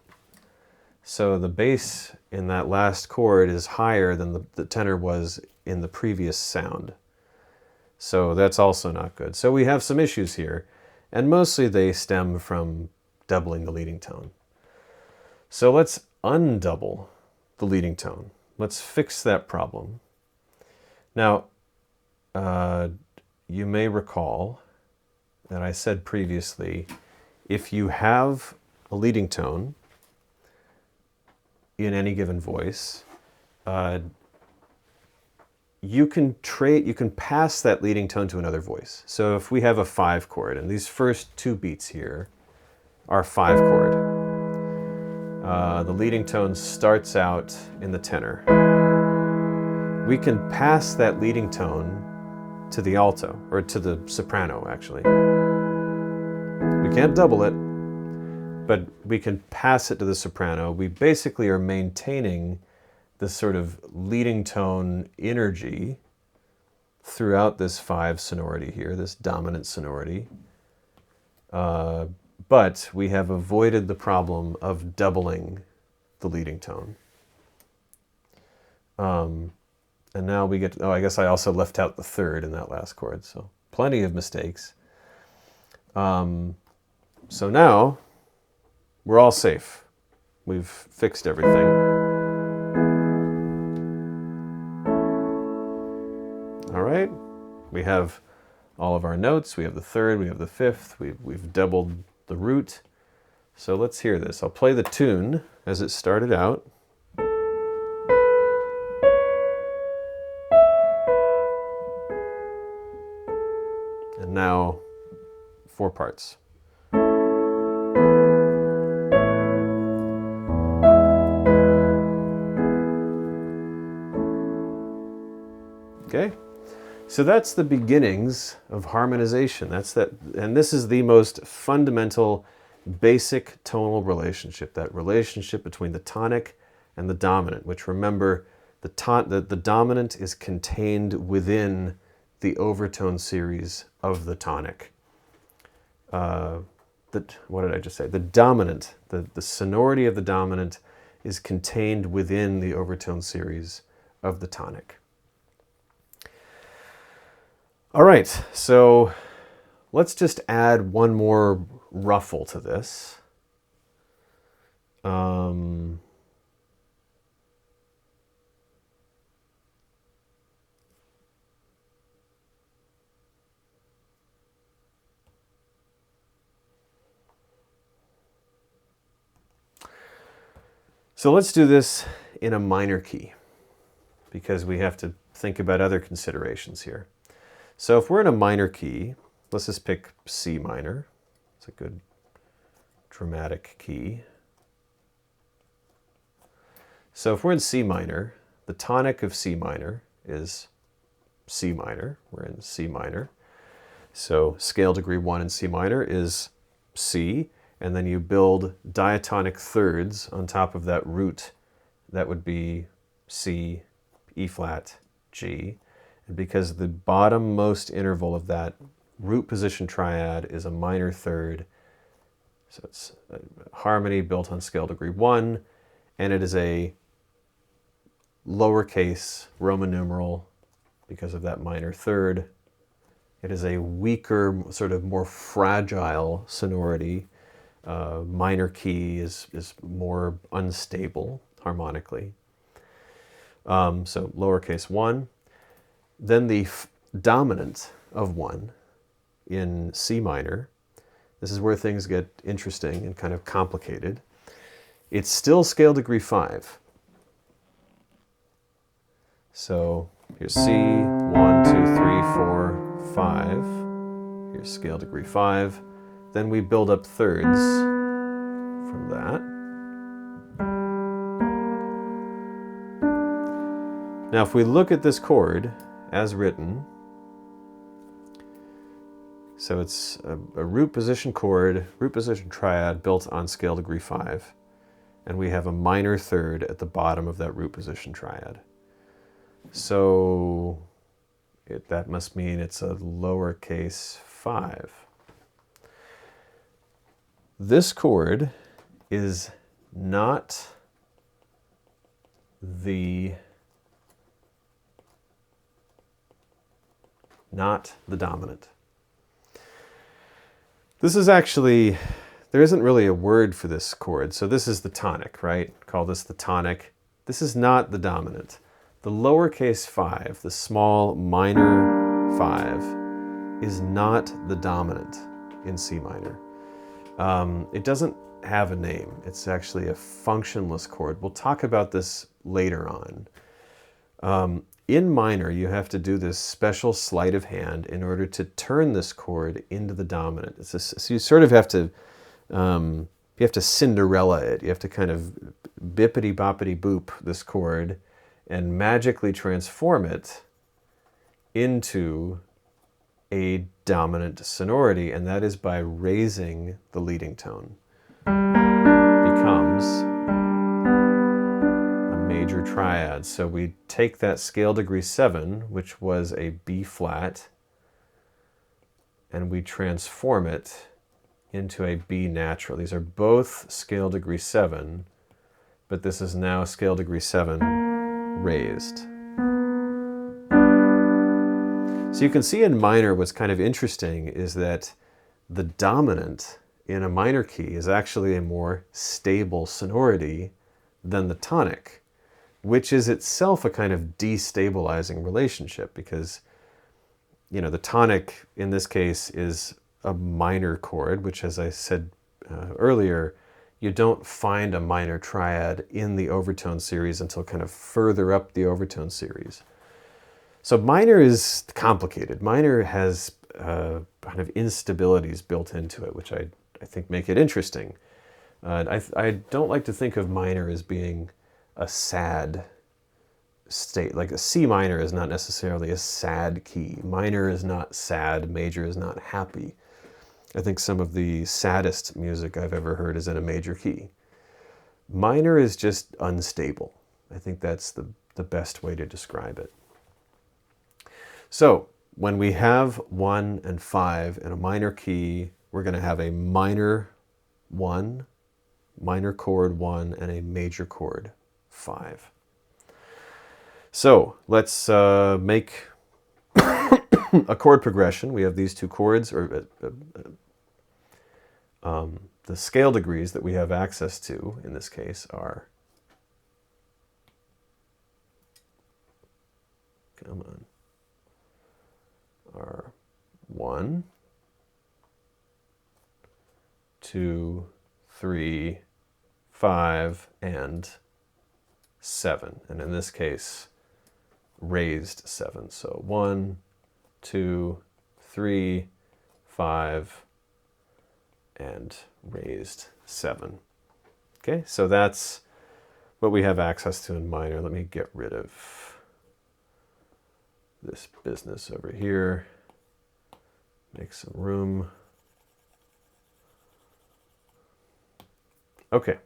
[SPEAKER 1] So the bass in that last chord is higher than the tenor was in the previous sound. So that's also not good. So we have some issues here, and mostly they stem from doubling the leading tone. So let's undouble the leading tone. Let's fix that problem. Now, you may recall that I said previously, if you have a leading tone in any given voice, you can pass that leading tone to another voice. So if we have a 5 chord, and these first 2 beats here are 5 chord, the leading tone starts out in the tenor. We can pass that leading tone to the alto, or to the soprano, actually. We can't double it, but we can pass it to the soprano. We basically are maintaining this sort of leading tone energy throughout this 5 sonority here, this dominant sonority, but we have avoided the problem of doubling the leading tone. And now we get, oh, I guess I also left out the third in that last chord, so plenty of mistakes. So now we're all safe. We've fixed everything. All right, we have all of our notes. We have the third, we have the fifth, we've doubled the root. So let's hear this. I'll play the tune as it started out. And now 4 parts. Okay, so that's the beginnings of harmonization. That's that, and this is the most fundamental, basic tonal relationship, that relationship between the tonic and the dominant, which, remember, the dominant is contained within the overtone series of the tonic. What did I just say? The dominant, the sonority of the dominant is contained within the overtone series of the tonic. All right, so let's just add one more ruffle to this. So let's do this in a minor key, because we have to think about other considerations here. So if we're in a minor key, let's just pick C minor. It's a good dramatic key. So if we're in C minor, the tonic of C minor is C minor. We're in C minor. So scale degree 1 in C minor is C, and then you build diatonic thirds on top of that root. That would be C, E flat, G. And because the bottommost interval of that root position triad is a minor third, so it's a harmony built on scale degree 1, and it is a lowercase Roman numeral because of that minor third. It is a weaker, sort of more fragile sonority. Minor key is more unstable harmonically. So lowercase 1. Then the dominant of 1 in C minor. This is where things get interesting and kind of complicated. It's still scale degree 5. So here's C, 1, 2, 3, 4, 5. Here's scale degree 5. Then we build up thirds from that. Now if we look at this chord as written, so it's a root position chord, root position triad built on scale degree 5. And we have a minor third at the bottom of that root position triad. So that must mean it's a lowercase 5. This chord is not the dominant. This is actually, there isn't really a word for this chord. So this is the tonic, right? Call this the tonic. This is not the dominant. The lowercase 5, the small minor 5, is not the dominant in C minor. It doesn't have a name. It's actually a functionless chord. We'll talk about this later on. In minor, you have to do this special sleight of hand in order to turn this chord into the dominant. So you sort of have to, you have to Cinderella it. You have to kind of bippity boppity boop this chord and magically transform it into a dominant sonority, and that is by raising the leading tone. Becomes a major triad. So we take that scale degree 7, which was a B flat, and we transform it into a B natural. These are both scale degree 7, but this is now scale degree 7 raised. So you can see in minor what's kind of interesting is that the dominant in a minor key is actually a more stable sonority than the tonic, which is itself a kind of destabilizing relationship because, you know, the tonic in this case is a minor chord, which, as I said earlier, you don't find a minor triad in the overtone series until kind of further up the overtone series. So minor is complicated. Minor has kind of instabilities built into it, which I think make it interesting. I don't like to think of minor as being a sad state. Like a C minor is not necessarily a sad key. Minor is not sad. Major is not happy. I think some of the saddest music I've ever heard is in a major key. Minor is just unstable. I think that's the best way to describe it. So when we have 1 and 5 in a minor key, we're going to have a minor 1, minor chord 1, and a major chord 5. So let's make a chord progression. We have these two chords, or the scale degrees that we have access to in this case are, come on, are 1, 2, 3, 5, and 7. And in this case, raised 7. So 1, 2, 3, 5, and raised 7. Okay, so that's what we have access to in minor. Let me get rid of this business over here. Make some room. Okay,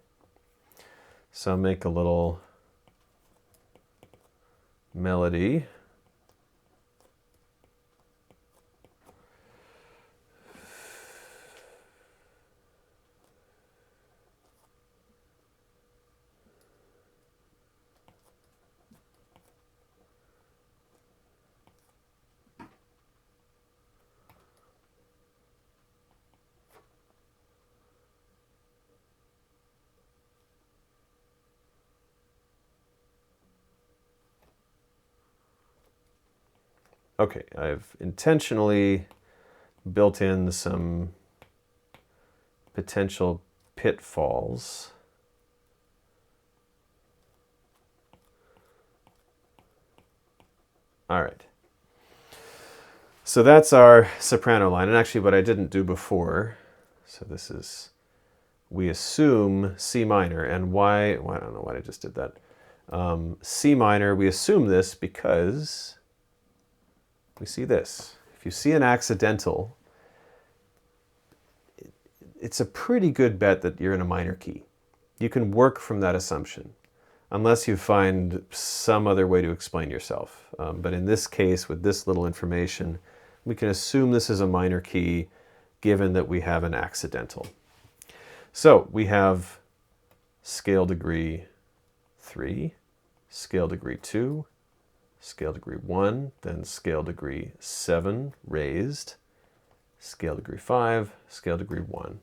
[SPEAKER 1] so I'll make a little melody. Okay, I've intentionally built in some potential pitfalls. All right. So that's our soprano line. And actually what I didn't do before, so this is, we assume C minor. And why, well, I don't know why I just did that. C minor, we assume this because we see this. If you see an accidental, it's a pretty good bet that you're in a minor key. You can work from that assumption, unless you find some other way to explain yourself. But in this case, with this little information, we can assume this is a minor key, given that we have an accidental. So we have scale degree 3, scale degree 2, scale degree 1, then scale degree 7 raised, scale degree 5, scale degree 1.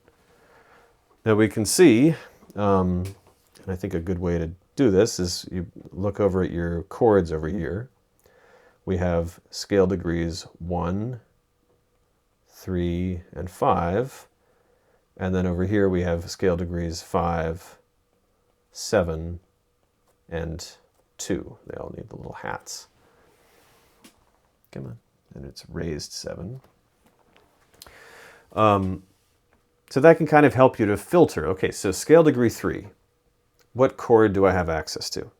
[SPEAKER 1] Now we can see, and I think a good way to do this is you look over at your chords over here. We have scale degrees 1, 3, and 5. And then over here we have scale degrees 5, 7, and 2. They all need the little hats. Come on. And it's raised 7. So that can kind of help you to filter. Okay, so scale degree 3. What chord do I have access to?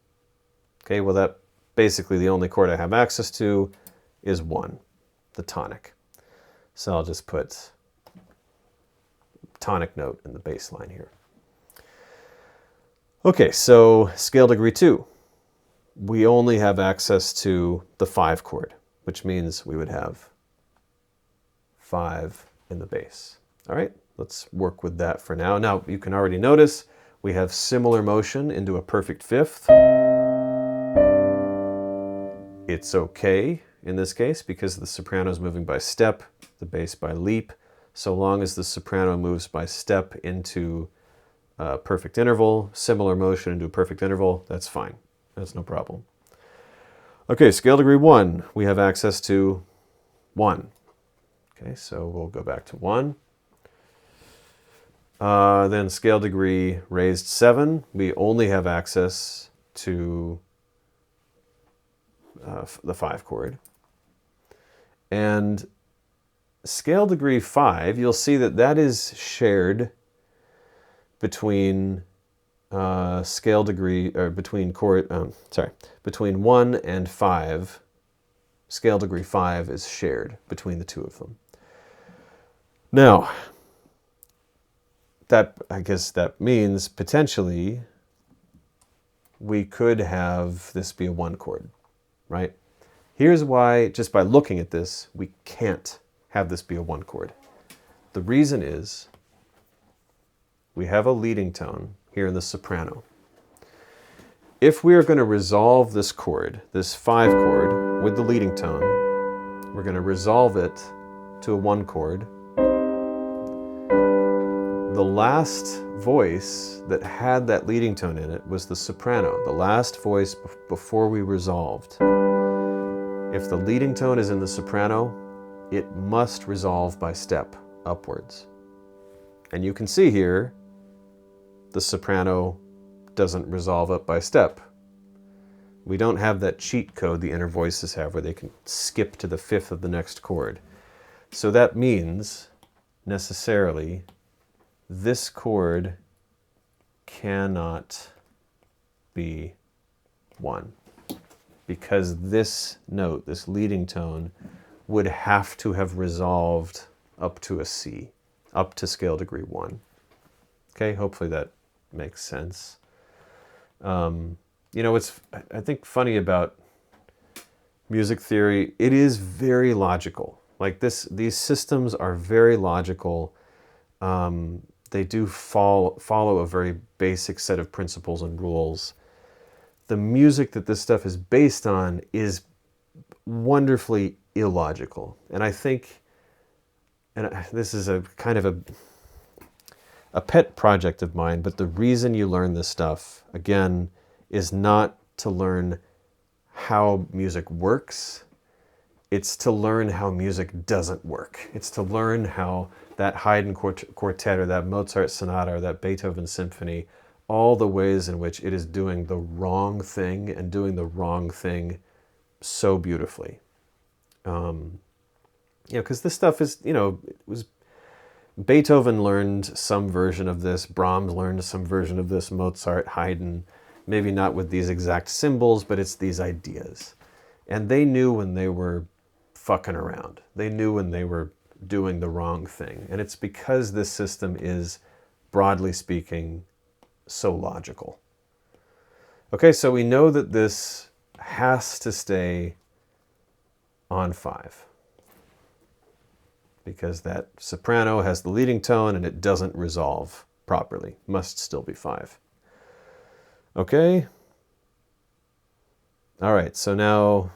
[SPEAKER 1] Okay, well that basically the only chord I have access to is 1, the tonic. So I'll just put tonic note in the bass line here. Okay, so scale degree 2. We only have access to the 5 chord, which means we would have 5 in the bass. All right, let's work with that for now. Now, you can already notice we have similar motion into a perfect fifth. It's okay in this case because the soprano is moving by step, the bass by leap. So long as the soprano moves by step into a perfect interval, similar motion into a perfect interval, that's fine. That's no problem. Okay, scale degree 1, we have access to 1. Okay, so we'll go back to 1. Then scale degree raised 7, we only have access to the 5 chord. And scale degree 5, you'll see that that is shared between scale degree, or between chord, between 1 and 5. Scale degree 5 is shared between the two of them. Now, I guess that means potentially we could have this be a 1 chord, right? Here's why, just by looking at this, we can't have this be a 1 chord. The reason is we have a leading tone here in the soprano. If we are going to resolve this chord, this 5 chord, with the leading tone, we're going to resolve it to a 1 chord. The last voice that had that leading tone in it was the soprano, the last voice before we resolved. If the leading tone is in the soprano, it must resolve by step upwards. And you can see here, the soprano doesn't resolve up by step. We don't have that cheat code the inner voices have where they can skip to the 5th of the next chord. So that means, necessarily, this chord cannot be 1 because this note, this leading tone, would have to have resolved up to a C, up to scale degree 1. Okay, hopefully that makes sense. You know, what's, I think, funny about music theory, it is very logical. Like these systems are very logical. They do follow a very basic set of principles and rules. The music that this stuff is based on is wonderfully illogical. And I think, and this is a kind of a pet project of mine, but the reason you learn this stuff, again, is not to learn how music works. It's to learn how music doesn't work. It's to learn how that Haydn quartet or that Mozart sonata or that Beethoven symphony, all the ways in which it is doing the wrong thing and doing the wrong thing so beautifully. Because this stuff is, it was Beethoven learned some version of this, Brahms learned some version of this, Mozart, Haydn, maybe not with these exact symbols, but it's these ideas. And they knew when they were fucking around. They knew when they were doing the wrong thing. And it's because this system is, broadly speaking, so logical. Okay, so we know that this has to stay on 5. Because that soprano has the leading tone and it doesn't resolve properly. Must still be 5. Okay? All right, so now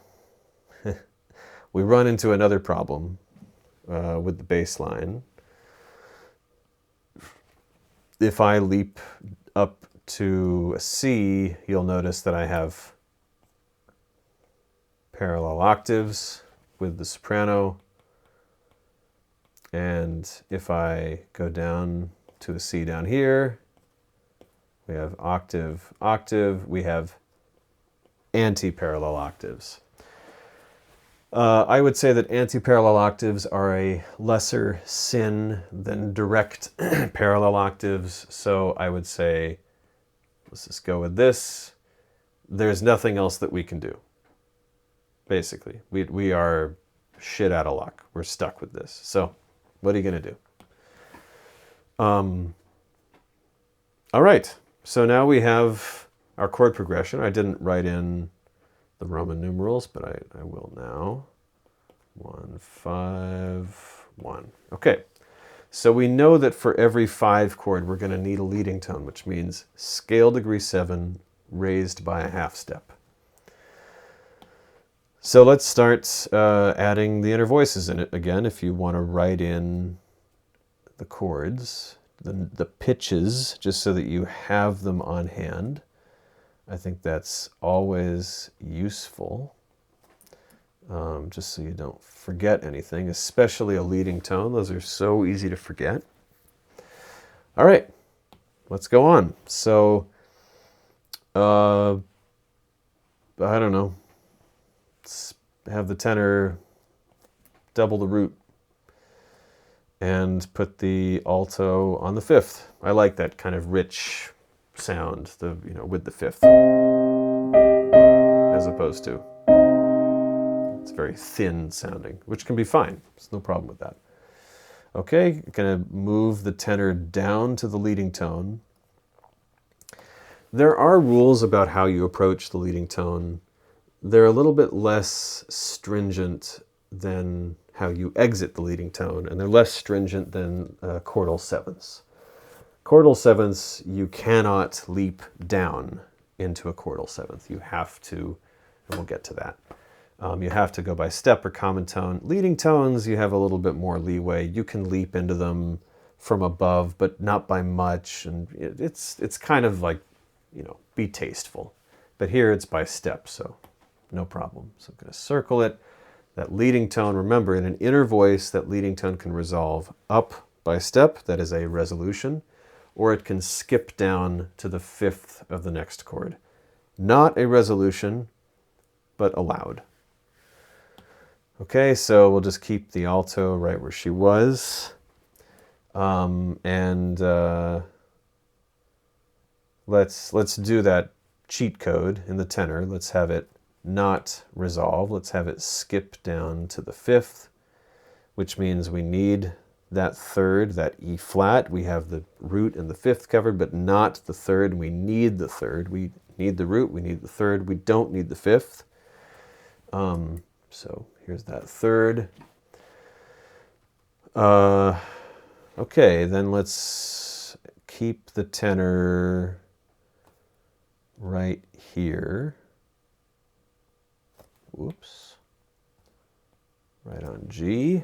[SPEAKER 1] we run into another problem with the bass line. If I leap up to a C, you'll notice that I have parallel octaves with the soprano. And if I go down to a C down here, we have octave, octave, we have anti-parallel octaves. I would say that anti-parallel octaves are a lesser sin than direct parallel octaves. So I would say, let's just go with this. There's nothing else that we can do. Basically, we are shit out of luck. We're stuck with this. So what are you going to do? All right. So now we have our chord progression. I didn't write in the Roman numerals, but I will now. 1, 5, 1. Okay. So we know that for every 5 chord, we're going to need a leading tone, which means scale degree 7 raised by a half step. So let's start adding the inner voices in it again. If you want to write in the chords, the pitches, just so that you have them on hand. I think that's always useful, just so you don't forget anything, especially a leading tone. Those are so easy to forget. All right, let's go on. So, I don't know. Let's have the tenor double the root and put the alto on the 5th. I like that kind of rich sound, with the 5th, as opposed to it's very thin sounding, which can be fine. There's no problem with that. Okay, gonna move the tenor down to the leading tone. There are rules about how you approach the leading tone. They're a little bit less stringent than how you exit the leading tone, and they're less stringent than chordal 7ths. Chordal 7ths, you cannot leap down into a chordal 7th. You have to, and we'll get to that. You have to go by step or common tone. Leading tones, you have a little bit more leeway. You can leap into them from above, but not by much, and it's kind of like, be tasteful. But here it's by step, so no problem. So I'm going to circle it. That leading tone, remember, in an inner voice, that leading tone can resolve up by step, that is a resolution, or it can skip down to the 5th of the next chord. Not a resolution, but allowed. Okay, so we'll just keep the alto right where she was. Let's do that cheat code in the tenor. Let's have it not resolve. Let's have it skip down to the 5th, which means we need that 3rd, that E flat. We have the root and the 5th covered, but not the 3rd. We need the 3rd. We need the root. We need the 3rd. We don't need the 5th. So here's that 3rd. Okay, then let's keep the tenor right here. Whoops. Right on G.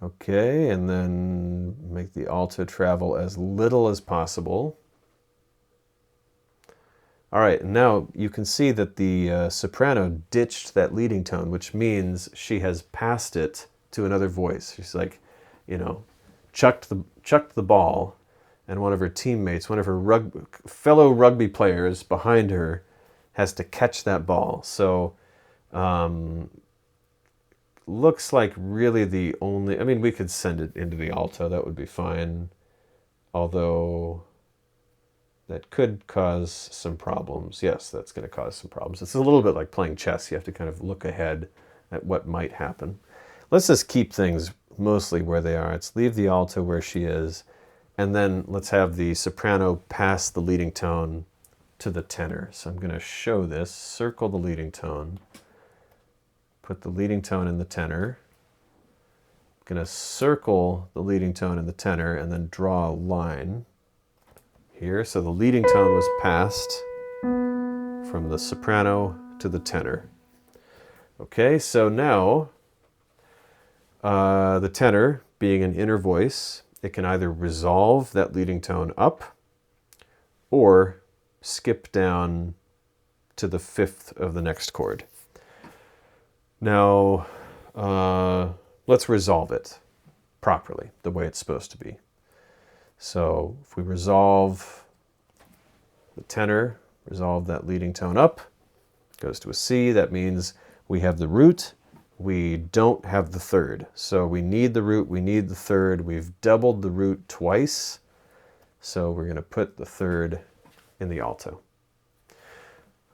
[SPEAKER 1] Okay, and then make the alto travel as little as possible. All right, now you can see that the soprano ditched that leading tone, which means she has passed it to another voice. She's like, chucked the ball, and one of her teammates, one of her fellow rugby players behind her, has to catch that ball. So looks like really the only, we could send it into the alto, that would be fine, although that could cause some problems. Yes, that's going to cause some problems. It's a little bit like playing chess. You have to kind of look ahead at what might happen. Let's just keep things mostly where they are. Let's leave the alto where she is, and then let's have the soprano pass the leading tone to the tenor. So I'm going to show this, circle the leading tone, put the leading tone in the tenor. I'm going to circle the leading tone in the tenor and then draw a line here. So the leading tone was passed from the soprano to the tenor. Okay, so now the tenor, being an inner voice, it can either resolve that leading tone up or skip down to the 5th of the next chord. Now, let's resolve it properly, the way it's supposed to be. So if we resolve the tenor, resolve that leading tone up, goes to a C, that means we have the root, we don't have the 3rd. So we need the root, we need the 3rd, we've doubled the root twice, so we're going to put the 3rd in the alto.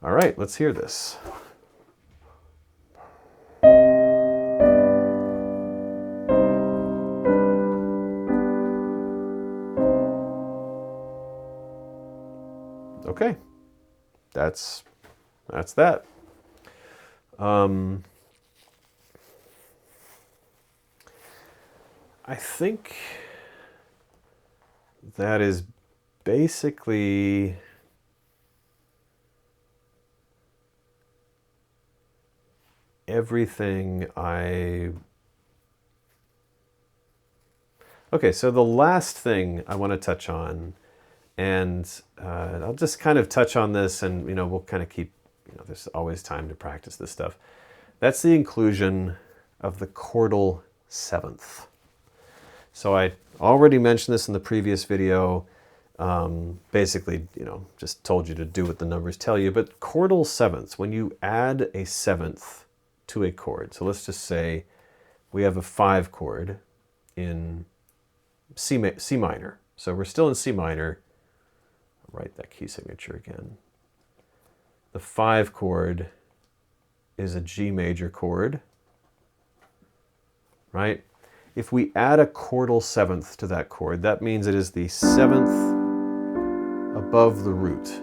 [SPEAKER 1] All right, let's hear this. Okay, that's that. I think that is basically everything Okay, so the last thing I want to touch on, and I'll just kind of touch on this, and we'll kind of keep, there's always time to practice this stuff. That's the inclusion of the chordal seventh. So I already mentioned this in the previous video. Basically, just told you to do what the numbers tell you. But chordal sevenths, when you add a seventh to a chord, so let's just say we have a 5 chord in C minor. So we're still in C minor. I'll write that key signature again. The 5 chord is a G major chord, right? If we add a chordal seventh to that chord, that means it is the 7th above the root.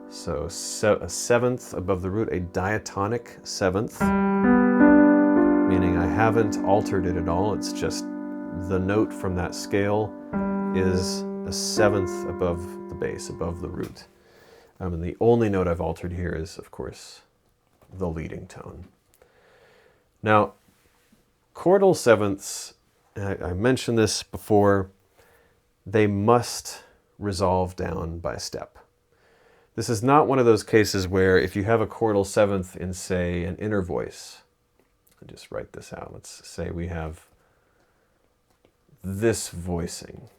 [SPEAKER 1] So a 7th above the root, a diatonic 7th, meaning I haven't altered it at all. It's just the note from that scale is a 7th above the bass, above the root. And the only note I've altered here is, of course, the leading tone. Now, chordal sevenths, I mentioned this before, they must resolve down by step. This is not one of those cases where if you have a chordal seventh in, say, an inner voice, I'll just write this out. Let's say we have this voicing.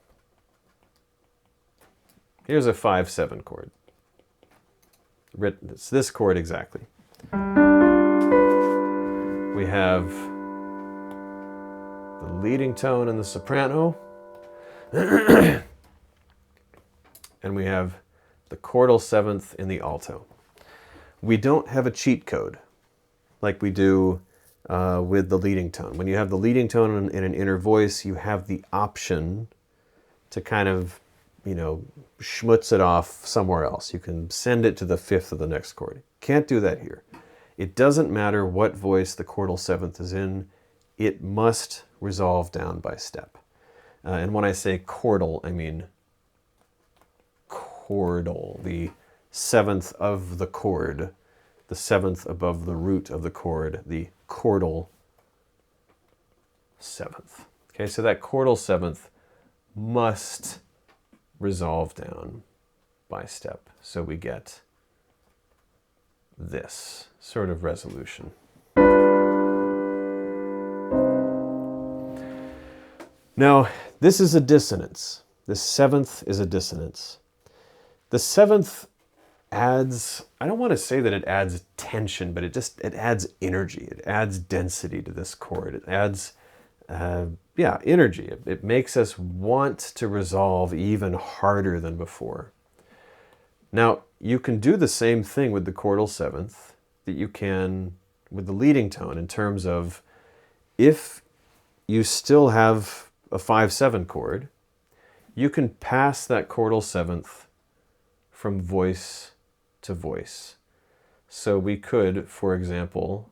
[SPEAKER 1] Here's a 5-7 chord. It's this chord exactly. We have the leading tone in the soprano, and we have the chordal seventh in the alto. We don't have a cheat code like we do with the leading tone. When you have the leading tone in an inner voice, you have the option to kind of, schmutz it off somewhere else. You can send it to the 5th of the next chord. Can't do that here. It doesn't matter what voice the chordal seventh is in, it must resolve down by step. And when I say chordal, I mean chordal, the 7th of the chord, the 7th above the root of the chord, the chordal 7th. Okay, so that chordal 7th must resolve down by step. So we get this sort of resolution. Now, this is a dissonance. This 7th is a dissonance. The 7th adds, I don't want to say that it adds tension, but it adds energy. It adds density to this chord. It adds, energy. It makes us want to resolve even harder than before. Now, you can do the same thing with the chordal seventh that you can with the leading tone in terms of if you still have a 5-7 chord, you can pass that chordal seventh from voice to voice. So we could, for example,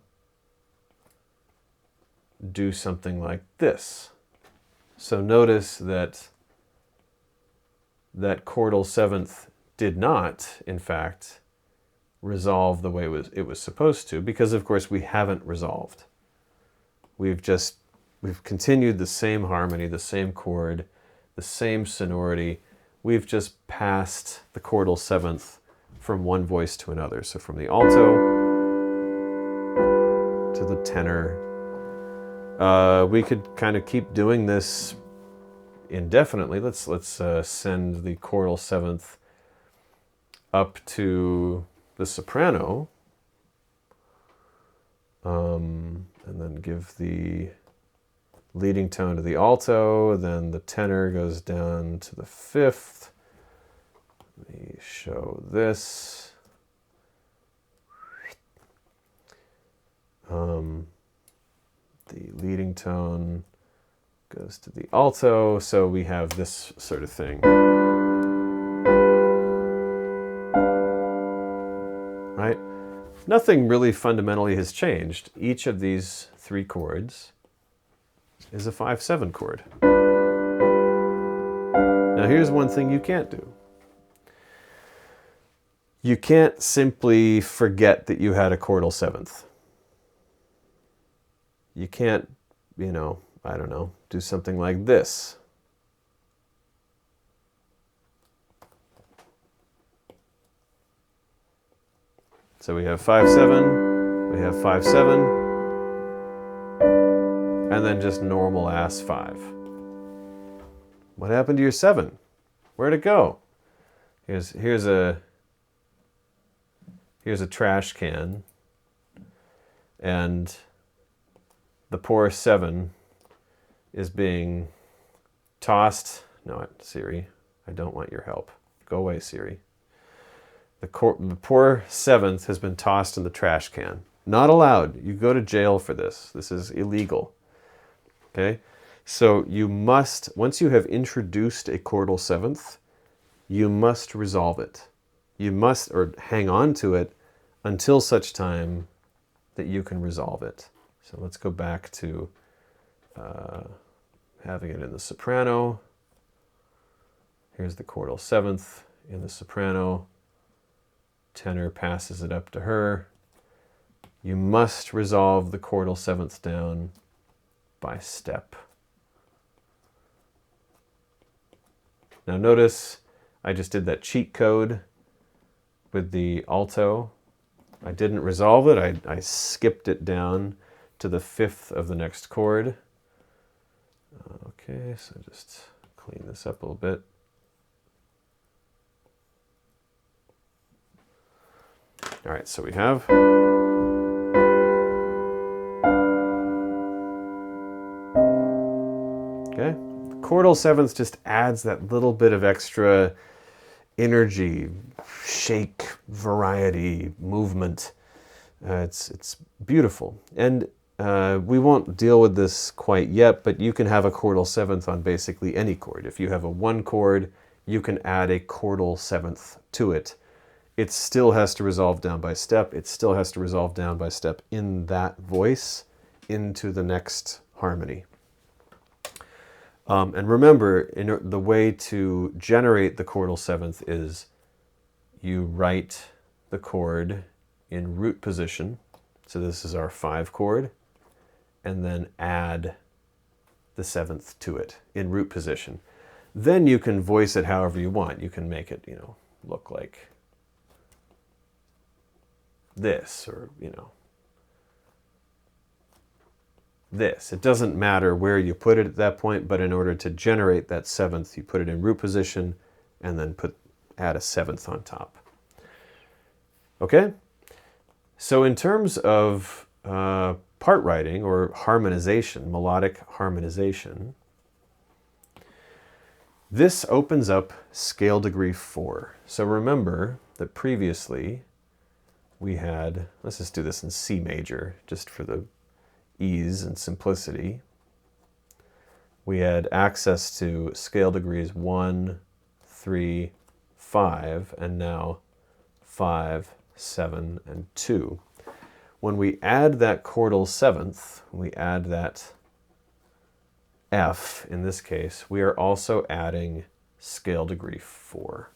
[SPEAKER 1] do something like this. So notice that that chordal seventh did not, in fact, resolve the way it was supposed to, because of course we haven't resolved. We've continued the same harmony, the same chord, the same sonority. We've just passed the chordal seventh from one voice to another. So from the alto to the tenor. We could kind of keep doing this indefinitely. Let's send the chordal seventh up to the soprano, and then give the leading tone to the alto, then the tenor goes down to the 5th. Let me show this. The leading tone goes to the alto, so we have this sort of thing. Right? Nothing really fundamentally has changed. Each of these 3 chords is a 5/7 chord. Now here's one thing you can't do. You can't simply forget that you had a chordal seventh. You can't, I don't know, do something like this. So we have 5/7, we have 5/7, and then just normal ass 5. What happened to your 7? Where'd it go? Here's a trash can, and the poor 7 is being tossed. No, Siri, I don't want your help. Go away, Siri. The poor 7th has been tossed in the trash can. Not allowed. You go to jail for this. This is illegal. Okay? So you must, once you have introduced a chordal 7th, you must resolve it. You must, or hang on to it until such time that you can resolve it. So let's go back to having it in the soprano. Here's the chordal 7th in the soprano. Tenor passes it up to her. You must resolve the chordal 7th down by step. Now notice I just did that cheat code with the alto. I didn't resolve it. I skipped it down to the 5th of the next chord. Okay, so just clean this up a little bit. All right, so we have okay. The chordal 7th just adds that little bit of extra energy, shake, variety, movement. It's beautiful. And we won't deal with this quite yet, but you can have a chordal 7th on basically any chord. If you have a 1 chord, you can add a chordal 7th to it. It still has to resolve down by step. It still has to resolve down by step in that voice into the next harmony. And remember, the way to generate the chordal 7th is you write the chord in root position. So this is our 5 chord, and then add the 7th to it in root position. Then you can voice it however you want. You can make it, look like this, or this. It doesn't matter where you put it at that point, but in order to generate that 7th, you put it in root position and then add a 7th on top. Okay? So in terms of part writing or harmonization, melodic harmonization, this opens up scale degree 4. So remember that previously we had, let's just do this in C major, just for the ease and simplicity. We had access to scale degrees 1, 3, 5, and now 5, 7, and 2. When we add that chordal 7th, we add that F in this case, we are also adding scale degree 4.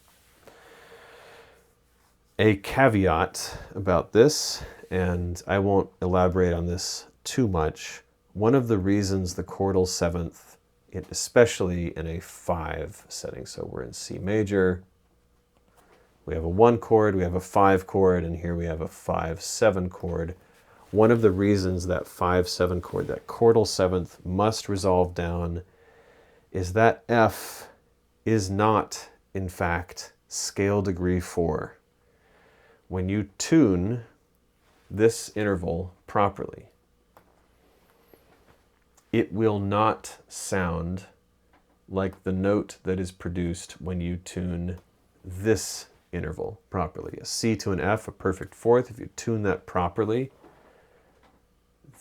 [SPEAKER 1] A caveat about this, and I won't elaborate on this too much, one of the reasons the chordal 7th, especially in a 5 setting, so we're in C major, we have a 1 chord, we have a 5 chord, and here we have a 5/7 chord. One of the reasons that 5/7 chord, that chordal 7th, must resolve down is that F is not, in fact, scale degree 4. When you tune this interval properly, it will not sound like the note that is produced when you tune this interval properly. A C to an F, a perfect fourth, if you tune that properly,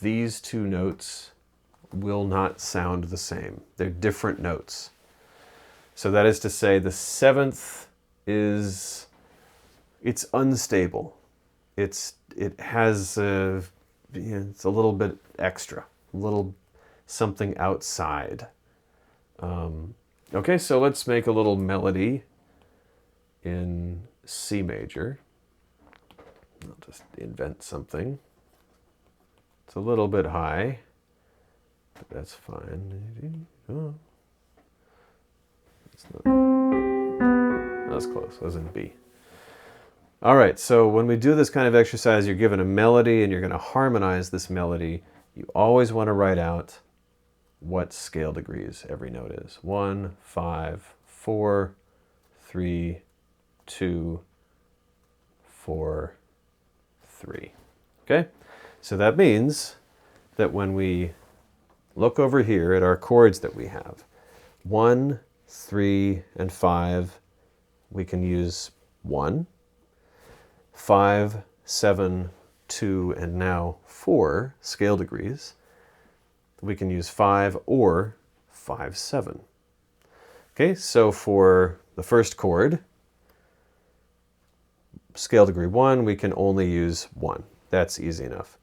[SPEAKER 1] these two notes will not sound the same. They're different notes. So that is to say, the 7th is, it's unstable. It has it's a little bit extra, a little something outside. Okay, so let's make a little melody in C major. I'll just invent something. It's a little bit high, but that's fine. Oh. That's close. I was in B. All right, so when we do this kind of exercise, you're given a melody and you're going to harmonize this melody. You always want to write out what scale degrees every note is. 1, 5, 4, 3, 2, 4, 3. Okay? So that means that when we look over here at our chords that we have, 1, 3, and 5, we can use 1. 5, 7, 2, and now 4 scale degrees. We can use 5 or 5, 7. Okay, so for the first chord, scale degree 1, we can only use 1. That's easy enough.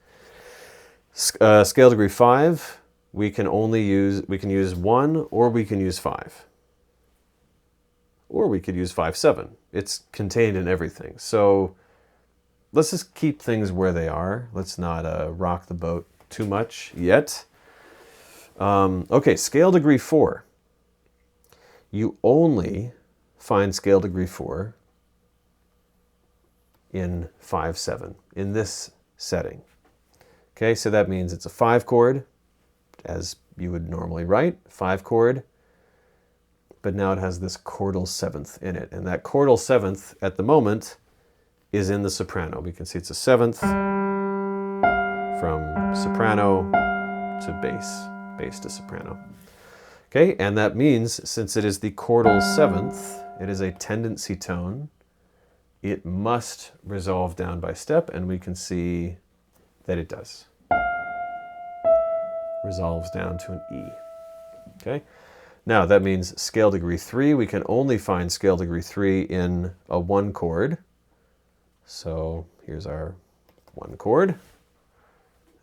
[SPEAKER 1] Scale degree 5, we can use 1 or we can use 5. Or we could use 5, 7. It's contained in everything. So let's just keep things where they are. Let's not rock the boat too much yet. Okay, scale degree 4. You only find scale degree 4 in 5, 7, in this setting. Okay, so that means it's a 5 chord, as you would normally write, 5 chord, but now it has this chordal 7th in it. And that chordal 7th at the moment is in the soprano. We can see it's a 7th from soprano to bass, bass to soprano. Okay, and that means since it is the chordal 7th, it is a tendency tone, it must resolve down by step, and we can see that it does. Resolves down to an E. Okay, now that means scale degree 3, we can only find scale degree 3 in a 1 chord. So here's our 1 chord.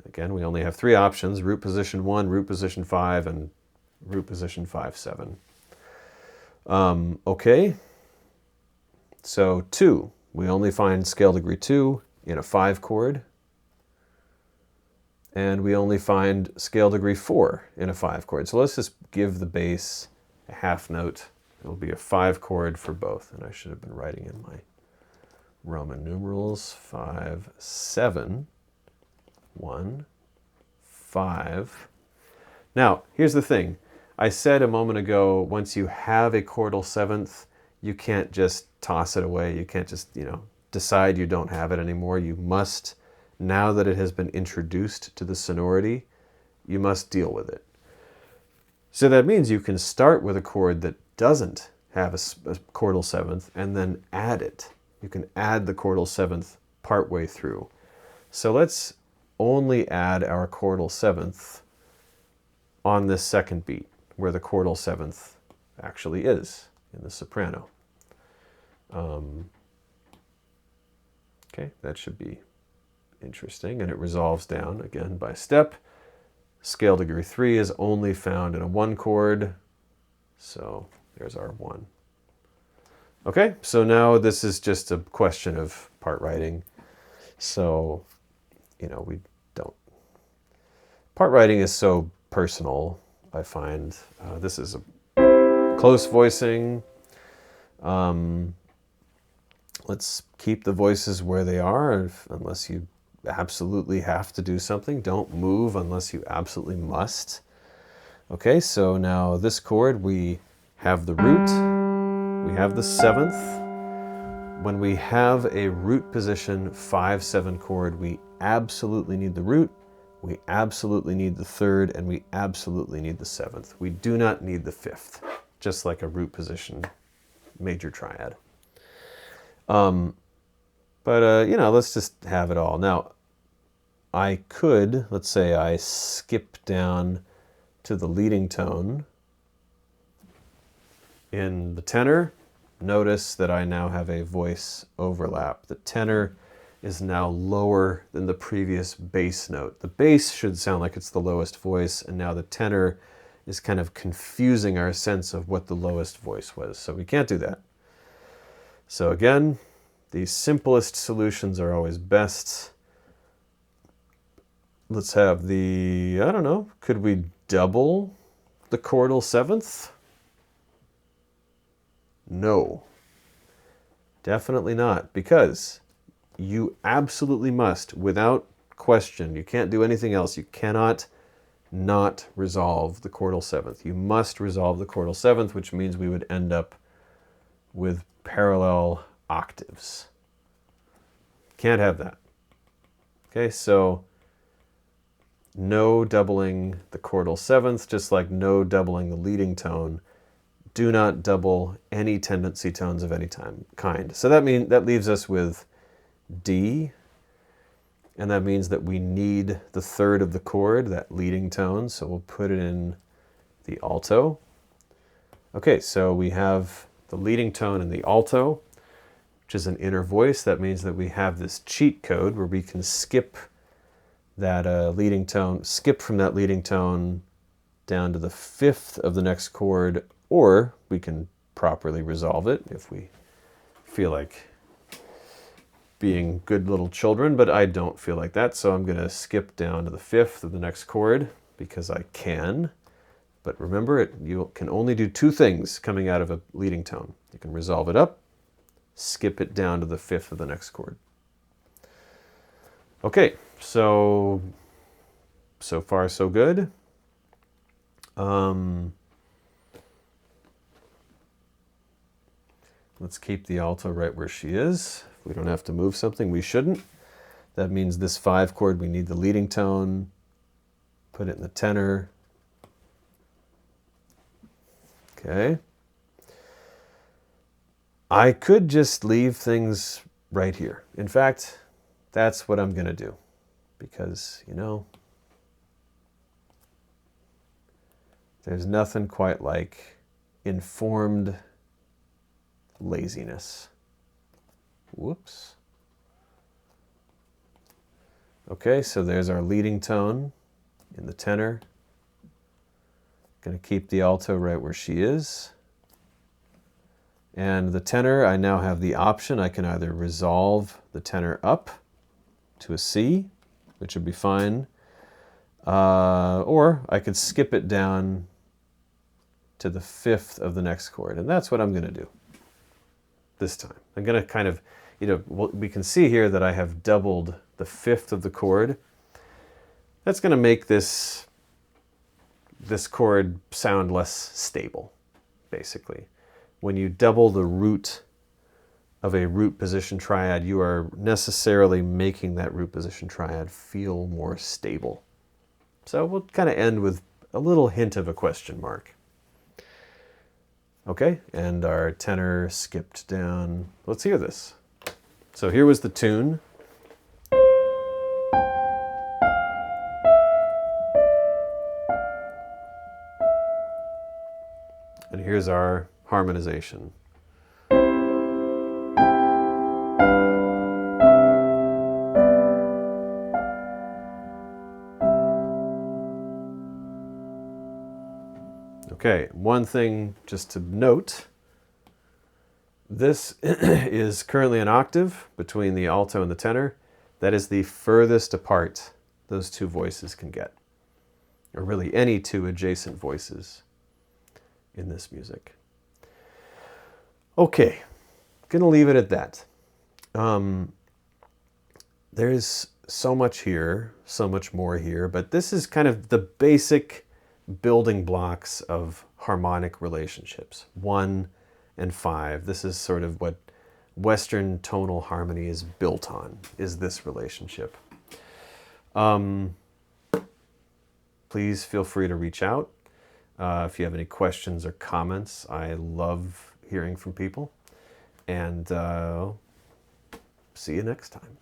[SPEAKER 1] Again, we only have 3 options: root position 1, root position 5, and root position 5, 7. Okay, so 2, we only find scale degree 2 in a 5 chord. And we only find scale degree 4 in a 5 chord. So let's just give the bass a half note. It'll be a 5 chord for both. And I should have been writing in my Roman numerals. 5, 7, 1, 5. Now, here's the thing. I said a moment ago, once you have a chordal 7th, you can't just toss it away. You can't just, decide you don't have it anymore. You must, now that it has been introduced to the sonority, you must deal with it. So that means you can start with a chord that doesn't have a chordal 7th and then add it. You can add the chordal 7th partway through. So let's only add our chordal 7th on this second beat, where the chordal 7th actually is in the soprano. Okay, that should be interesting, and it resolves down again by step. Scale degree 3 is only found in a 1 chord, so there's our 1. Okay, so now this is just a question of part writing. So, we don't. Part writing is so personal, I find. This is a close voicing. Let's keep the voices where they are, unless you absolutely have to do something. Don't move unless you absolutely must. Okay, so now this chord, we have the root, we have the 7th. When we have a root position 5, 7 chord, we absolutely need the root, we absolutely need the 3rd, and we absolutely need the 7th. We do not need the 5th, just like a root position major triad. Let's just have it all. Now, I could, let's say I skip down to the leading tone in the tenor. Notice that I now have a voice overlap. The tenor is now lower than the previous bass note. The bass should sound like it's the lowest voice, and now the tenor is kind of confusing our sense of what the lowest voice was. So we can't do that. So again, the simplest solutions are always best. Let's have the, I don't know, could we double the chordal seventh? No, definitely not, because you absolutely must, without question, you can't do anything else. You cannot not resolve the chordal seventh. You must resolve the chordal seventh, which means we would end up with parallel octaves. Can't have that. Okay, so no doubling the chordal seventh, just like no doubling the leading tone. Do not double any tendency tones of any kind. So that leaves us with D, and that means that we need the third of the chord, that leading tone, so we'll put it in the alto. Okay, so we have the leading tone in the alto, which is an inner voice. That means that we have this cheat code where we can skip that leading tone, skip from that leading tone down to the fifth of the next chord, or we can properly resolve it if we feel like being good little children, but I don't feel like that, so I'm going to skip down to the fifth of the next chord because I can. But remember, you can only do two things coming out of a leading tone. You can resolve it up, skip it down to the fifth of the next chord. Okay, so far so good. Let's keep the alto right where she is. If we don't have to move something, we shouldn't. That means this 5 chord, we need the leading tone. Put it in the tenor. Okay. I could just leave things right here. In fact, that's what I'm going to do. Because, you know, there's nothing quite like informed laziness. Whoops. Okay, so there's our leading tone in the tenor. Going to keep the alto right where she is. And the tenor, I now have the option. I can either resolve the tenor up to a C, which would be fine, or I could skip it down to the fifth of the next chord. And that's what I'm going to do this time. I'm going to kind of, you know, we can see here that I have doubled the fifth of the chord. That's going to make this chord sound less stable, basically. When you double the root of a root position triad, you are necessarily making that root position triad feel more stable. So we'll kind of end with a little hint of a question mark. Okay, and our tenor skipped down. Let's hear this. So here was the tune. And here's our harmonization. Okay, one thing just to note, this is currently an octave between the alto and the tenor. That is the furthest apart those two voices can get, or really any two adjacent voices in this music. Okay, gonna leave it at that. There's so much here, so much more here, but this is kind of the basic building blocks of harmonic relationships, 1 and 5. This is sort of what Western tonal harmony is built on, is this relationship. Please feel free to reach out if you have any questions or comments. I love hearing from people, and see you next time.